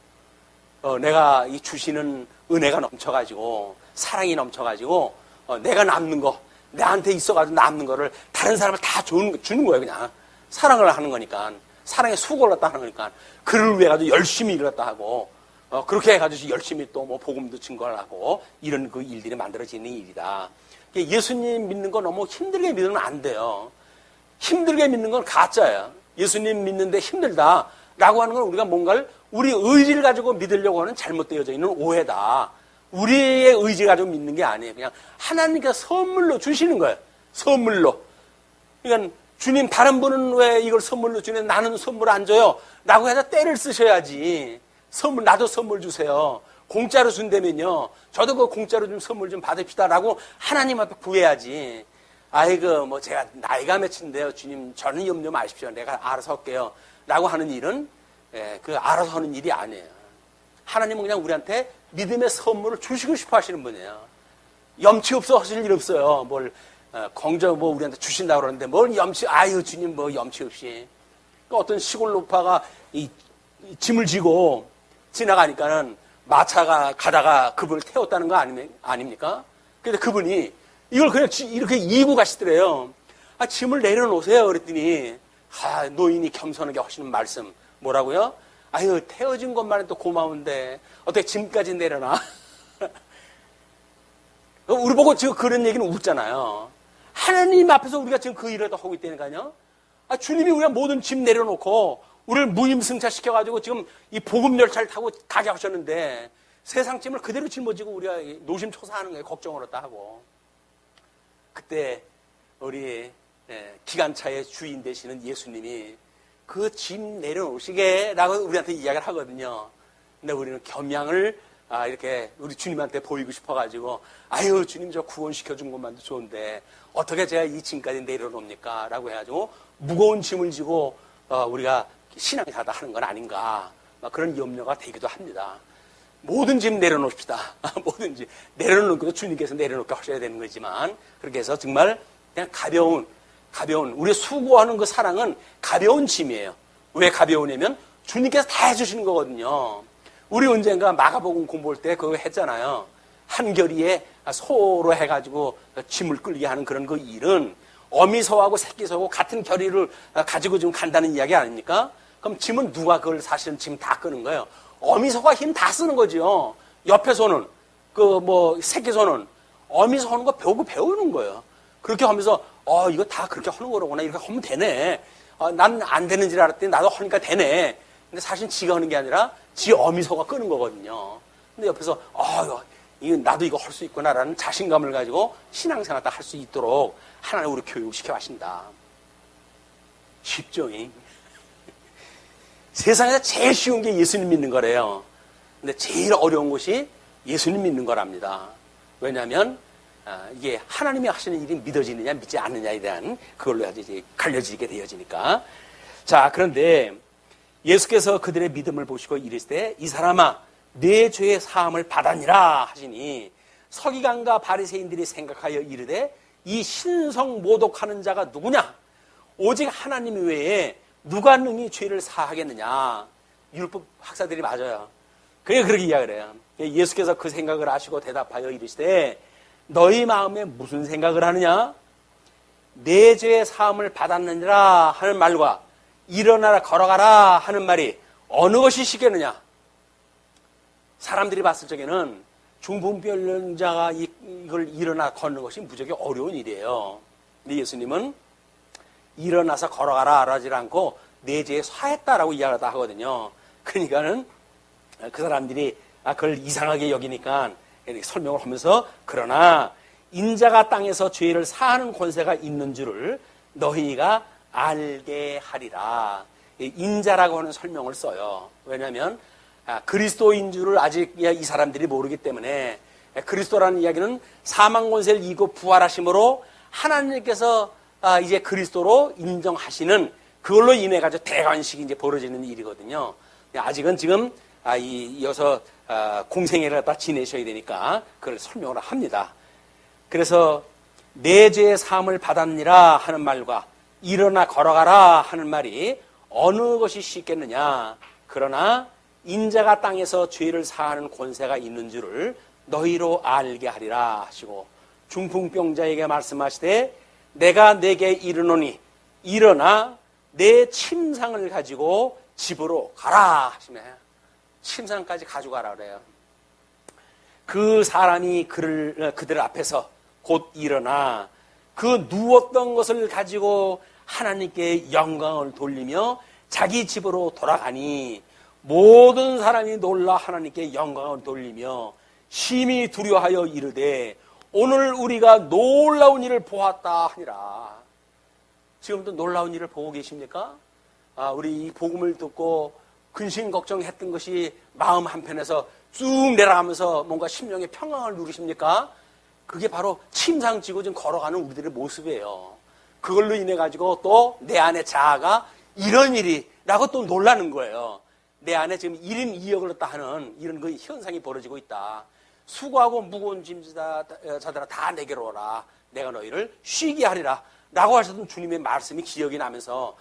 내가 이 주시는 은혜가 넘쳐가지고 사랑이 넘쳐가지고 내가 남는 거, 내한테 있어가지고 남는 거를 다른 사람을 다 주는 거예요. 그냥 사랑을 하는 거니까, 사랑의 수고를 갖다 하는 거니까, 그를 위해 가지고 열심히 일을 갖다 하고 그렇게 해가지고 열심히 또 뭐 복음도 증거를 하고 이런 그 일들이 만들어지는 일이다. 예수님 믿는 거 너무 힘들게 믿으면 안 돼요. 힘들게 믿는 건 가짜예요. 예수님 믿는데 힘들다라고 하는 건 우리가 뭔가를 우리 의지를 가지고 믿으려고 하는 잘못되어져 있는 오해다. 우리의 의지를 가지고 믿는 게 아니에요. 그냥 하나님께서 선물로 주시는 거예요. 선물로. 그러니까 주님 다른 분은 왜 이걸 선물로 주는데 나는 선물 안 줘요? 라고 해서 때를 쓰셔야지. 선물, 나도 선물 주세요. 공짜로 준다면요. 저도 그 공짜로 좀 선물 좀 받읍시다라고 하나님 앞에 구해야지. 아이고, 뭐 제가 나이가 몇인데요. 주님, 저는 염려 마십시오. 내가 알아서 할게요. 라고 하는 일은, 그 알아서 하는 일이 아니에요. 하나님은 그냥 우리한테 믿음의 선물을 주시고 싶어 하시는 분이에요. 염치 없어 하실 일 없어요. 뭘, 공짜 뭐 우리한테 주신다고 그러는데 뭘 아유, 주님 뭐 염치 없이. 그러니까 어떤 시골 노파가 이 짐을 지고 지나가니까는 마차가 가다가 그분을 태웠다는 거 아닙니까? 근데 그분이 이걸 그냥 이렇게 이고 가시더래요. 짐을 내려놓으세요. 그랬더니, 노인이 겸손하게 하시는 말씀. 뭐라고요? 아유, 태워준 것만 해도 고마운데, 어떻게 짐까지 내려놔? 우리 보고 지금 그런 얘기는 웃잖아요. 하나님 앞에서 우리가 지금 그 일을 하고 있다니까요. 주님이 우리가 모든 짐 내려놓고, 우리를 무임승차시켜가지고 지금 이 복음열차를 타고 가게 하셨는데, 세상 짐을 그대로 짊어지고 우리가 노심초사하는 거예요. 걱정을 했다 하고. 그때 우리 기관차의 주인 되시는 예수님이 그 짐 내려놓으시게 라고 우리한테 이야기를 하거든요. 근데 우리는 겸양을 이렇게 우리 주님한테 보이고 싶어가지고 아유 주님 저 구원시켜준 것만도 좋은데 어떻게 제가 이 짐까지 내려놓습니까? 라고 해가지고 무거운 짐을 지고 우리가 신앙사다 하는 건 아닌가 그런 염려가 되기도 합니다. 모든 짐 내려놓읍시다. 모든 짐 내려놓는 것도 주님께서 내려놓게 하셔야 되는 거지만 그렇게 해서 정말 그냥 가벼운 우리 수고하는 그 사랑은 가벼운 짐이에요. 왜 가벼우냐면 주님께서 다 해주시는 거거든요. 우리 언젠가 마가복음 공부할 때 그거 했잖아요. 한결이에 소로 해가지고 짐을 끌게 하는 그런 그 일은 어미소하고 새끼소하고 같은 결의를 가지고 지금 간다는 이야기 아닙니까? 그럼 짐은 누가 그걸 사실은 짐 다 끄는 거예요. 어미소가 힘 다 쓰는 거죠. 옆에 소는, 새끼 소는 어미소 하는 거 배우는 거예요. 그렇게 하면서, 이거 다 그렇게 하는 거로구나. 이렇게 하면 되네. 난 안 되는 줄 알았더니 나도 하니까 되네. 근데 사실 지가 하는 게 아니라 지 어미소가 끄는 거거든요. 근데 옆에서, 나도 이거 할 수 있구나라는 자신감을 가지고 신앙생활 할 수 있도록 하나님 우리 교육시켜 하신다. 쉽죠? 세상에서 제일 쉬운 게 예수님 믿는 거래요. 근데 제일 어려운 것이 예수님 믿는 거랍니다. 왜냐하면 이게 하나님이 하시는 일이 믿어지느냐 믿지 않느냐에 대한 그걸로 이제 갈려지게 되어지니까. 자, 그런데 예수께서 그들의 믿음을 보시고 이르실 때 이 사람아 내 죄의 사함을 받았니라 하시니 서기관과 바리새인들이 생각하여 이르되 이 신성 모독하는 자가 누구냐? 오직 하나님 외에 누가 능히 죄를 사하겠느냐? 율법 학사들이 맞아요. 그렇게 이야기를 해요. 예수께서 그 생각을 하시고 대답하여 이르시되 너희 마음에 무슨 생각을 하느냐? 내 죄의 사함을 받았느니라 하는 말과 일어나라 걸어가라 하는 말이 어느 것이 쉽겠느냐? 사람들이 봤을 적에는 중풍병자가 이걸 일어나 걷는 것이 무지하게 어려운 일이에요. 근데 예수님은 일어나서 걸어가라 하지 않고 내 죄에 사했다라고 이야기하다 하거든요. 그러니까는 그 사람들이 그걸 이상하게 여기니까 설명을 하면서 그러나 인자가 땅에서 죄를 사하는 권세가 있는 줄을 너희가 알게 하리라. 인자라고 하는 설명을 써요. 왜냐하면 그리스도인 줄을 아직 이 사람들이 모르기 때문에, 그리스도라는 이야기는 사망 권세를 이기고 부활하심으로 하나님께서 이제 그리스도로 인정하시는, 그걸로 인해 가지고 대관식이 이제 벌어지는 일이거든요. 아직은 지금 이어서 공생애를 갖다 지내셔야 되니까 그걸 설명을 합니다. 그래서 내 죄의 사함을 받았니라 하는 말과 일어나 걸어가라 하는 말이 어느 것이 쉽겠느냐. 그러나 인자가 땅에서 죄를 사하는 권세가 있는 줄을 너희로 알게 하리라 하시고, 중풍병자에게 말씀하시되 내가 내게 이르노니 일어나 내 침상을 가지고 집으로 가라 하시네. 침상까지 가져가라 그래요. 그 사람이 그들 앞에서 곧 일어나 그 누웠던 것을 가지고 하나님께 영광을 돌리며 자기 집으로 돌아가니, 모든 사람이 놀라 하나님께 영광을 돌리며 심히 두려워하여 이르되 오늘 우리가 놀라운 일을 보았다 하니라. 지금도 놀라운 일을 보고 계십니까? 우리 이 복음을 듣고 근심 걱정했던 것이 마음 한편에서 쭉 내려가면서 뭔가 심령의 평강을 누리십니까? 그게 바로 침상 지고 지금 걸어가는 우리들의 모습이에요. 그걸로 인해 가지고 또 내 안에 자아가 이런 일이라고 또 놀라는 거예요. 내 안에 지금 1인 2역을 갖다 하는 이런 그 현상이 벌어지고 있다. 수고하고 무거운 짐자들아 다 내게로 오라. 내가 너희를 쉬게 하리라. 라고 하셨던 주님의 말씀이 기억이 나면서,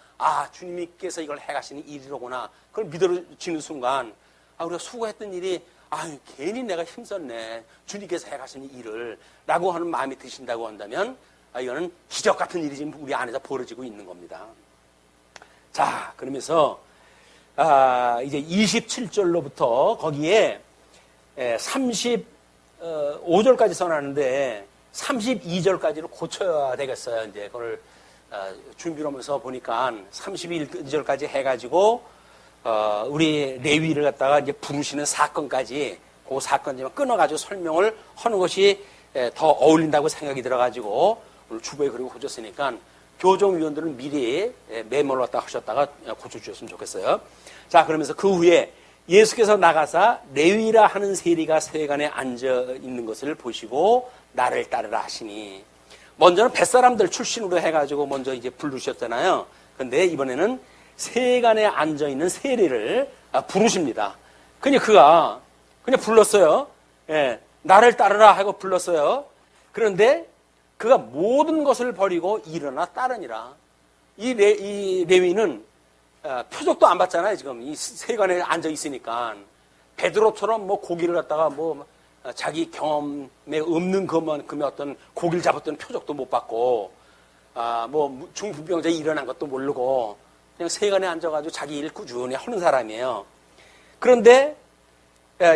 주님께서 이걸 해가시는 일이로구나. 그걸 믿어지는 순간, 우리가 수고했던 일이, 괜히 내가 힘썼네. 주님께서 해가시는 일을. 라고 하는 마음이 드신다고 한다면, 이거는 기적 같은 일이 지금 우리 안에서 벌어지고 있는 겁니다. 자, 그러면서, 이제 27절로부터 거기에 35절까지 써놨는데 32절까지를 고쳐야 되겠어요. 이제 그걸 준비를 하면서 보니까 31절까지 해가지고 우리 레위를 갖다가 이제 부르시는 사건까지, 그 사건지만 끊어가지고 설명을 하는 것이 더 어울린다고 생각이 들어가지고 오늘 주보에 그리고 고쳤으니까 교정위원들은 미리 메모를 갖다 하셨다가 고쳐주셨으면 좋겠어요. 자, 그러면서 그 후에 예수께서 나가사 레위라 하는 세리가 세간에 앉아 있는 것을 보시고 나를 따르라 하시니, 먼저는 뱃사람들 출신으로 해가지고 먼저 이제 부르셨잖아요. 근데 이번에는 세간에 앉아 있는 세리를 부르십니다. 그가 그냥 불렀어요. 나를 따르라 하고 불렀어요. 그런데 그가 모든 것을 버리고 일어나 따르니라. 이 레위는 표적도 안 받잖아요. 지금 이 세간에 앉아 있으니까 베드로처럼 뭐 고기를 갖다가 자기 경험에 없는 그만큼의 어떤 고기를 잡았던 표적도 못 받고, 중풍병자에 일어난 것도 모르고 그냥 세간에 앉아가지고 자기 일 꾸준히 하는 사람이에요. 그런데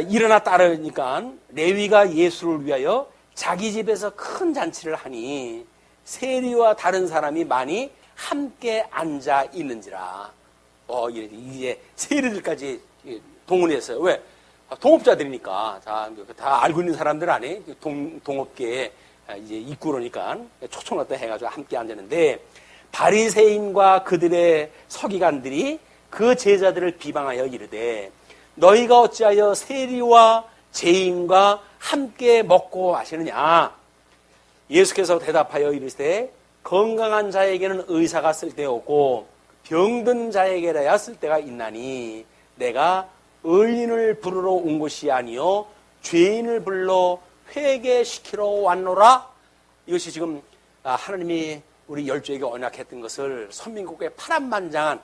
일어나 따르니까 레위가 예수를 위하여 자기 집에서 큰 잔치를 하니 세리와 다른 사람이 많이 함께 앉아 있는지라. 이제 세리들까지 동원했어요. 왜? 동업자들이니까. 다 알고 있는 사람들 안에 동업계에 이제 이끌으니까 초청했다 해가지고 함께 앉았는데, 바리새인과 그들의 서기관들이 그 제자들을 비방하여 이르되 너희가 어찌하여 세리와 죄인과 함께 먹고 마시느냐? 예수께서 대답하여 이르시되 건강한 자에게는 의사가 쓸데없고 병든 자에게라야 쓸데가 있나니 내가 의인을 부르러 온 것이 아니요 죄인을 불러 회개시키러 왔노라. 이것이 지금 하나님이 우리 열조에게 언약했던 것을 선민국의 파란만장한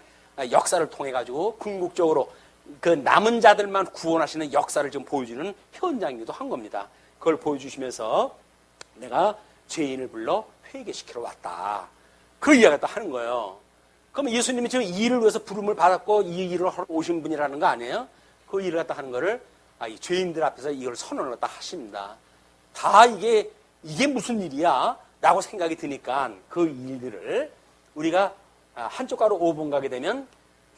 역사를 통해 가지고 궁극적으로 그 남은 자들만 구원하시는 역사를 좀 보여주는 현장이기도 한 겁니다. 그걸 보여주시면서 내가 죄인을 불러 회개시키러 왔다. 그 이야기를 또 하는 거예요. 그럼 예수님이 지금 이 일을 위해서 부름을 받았고 이 일을 하러 오신 분이라는 거 아니에요? 그 일을 갖다 하는 거를 이 죄인들 앞에서 이걸 선언을 갖다 하십니다. 다 이게 무슨 일이야? 라고 생각이 드니까 그 일들을 우리가 한쪽 가로 5분 가게 되면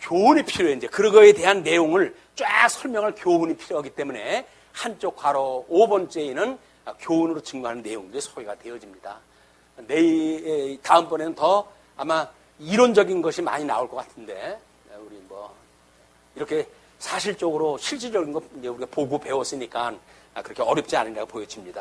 교훈이 필요해. 이제 그거에 대한 내용을 쫙 설명할 교훈이 필요하기 때문에 한쪽 가로 5번째에는 교훈으로 증거하는 내용들이 소개가 되어집니다. 다음번에는 더 아마 이론적인 것이 많이 나올 것 같은데, 우리 뭐 이렇게 사실적으로 실질적인 거 이제 우리가 보고 배웠으니까 그렇게 어렵지 않으리라고 보여집니다.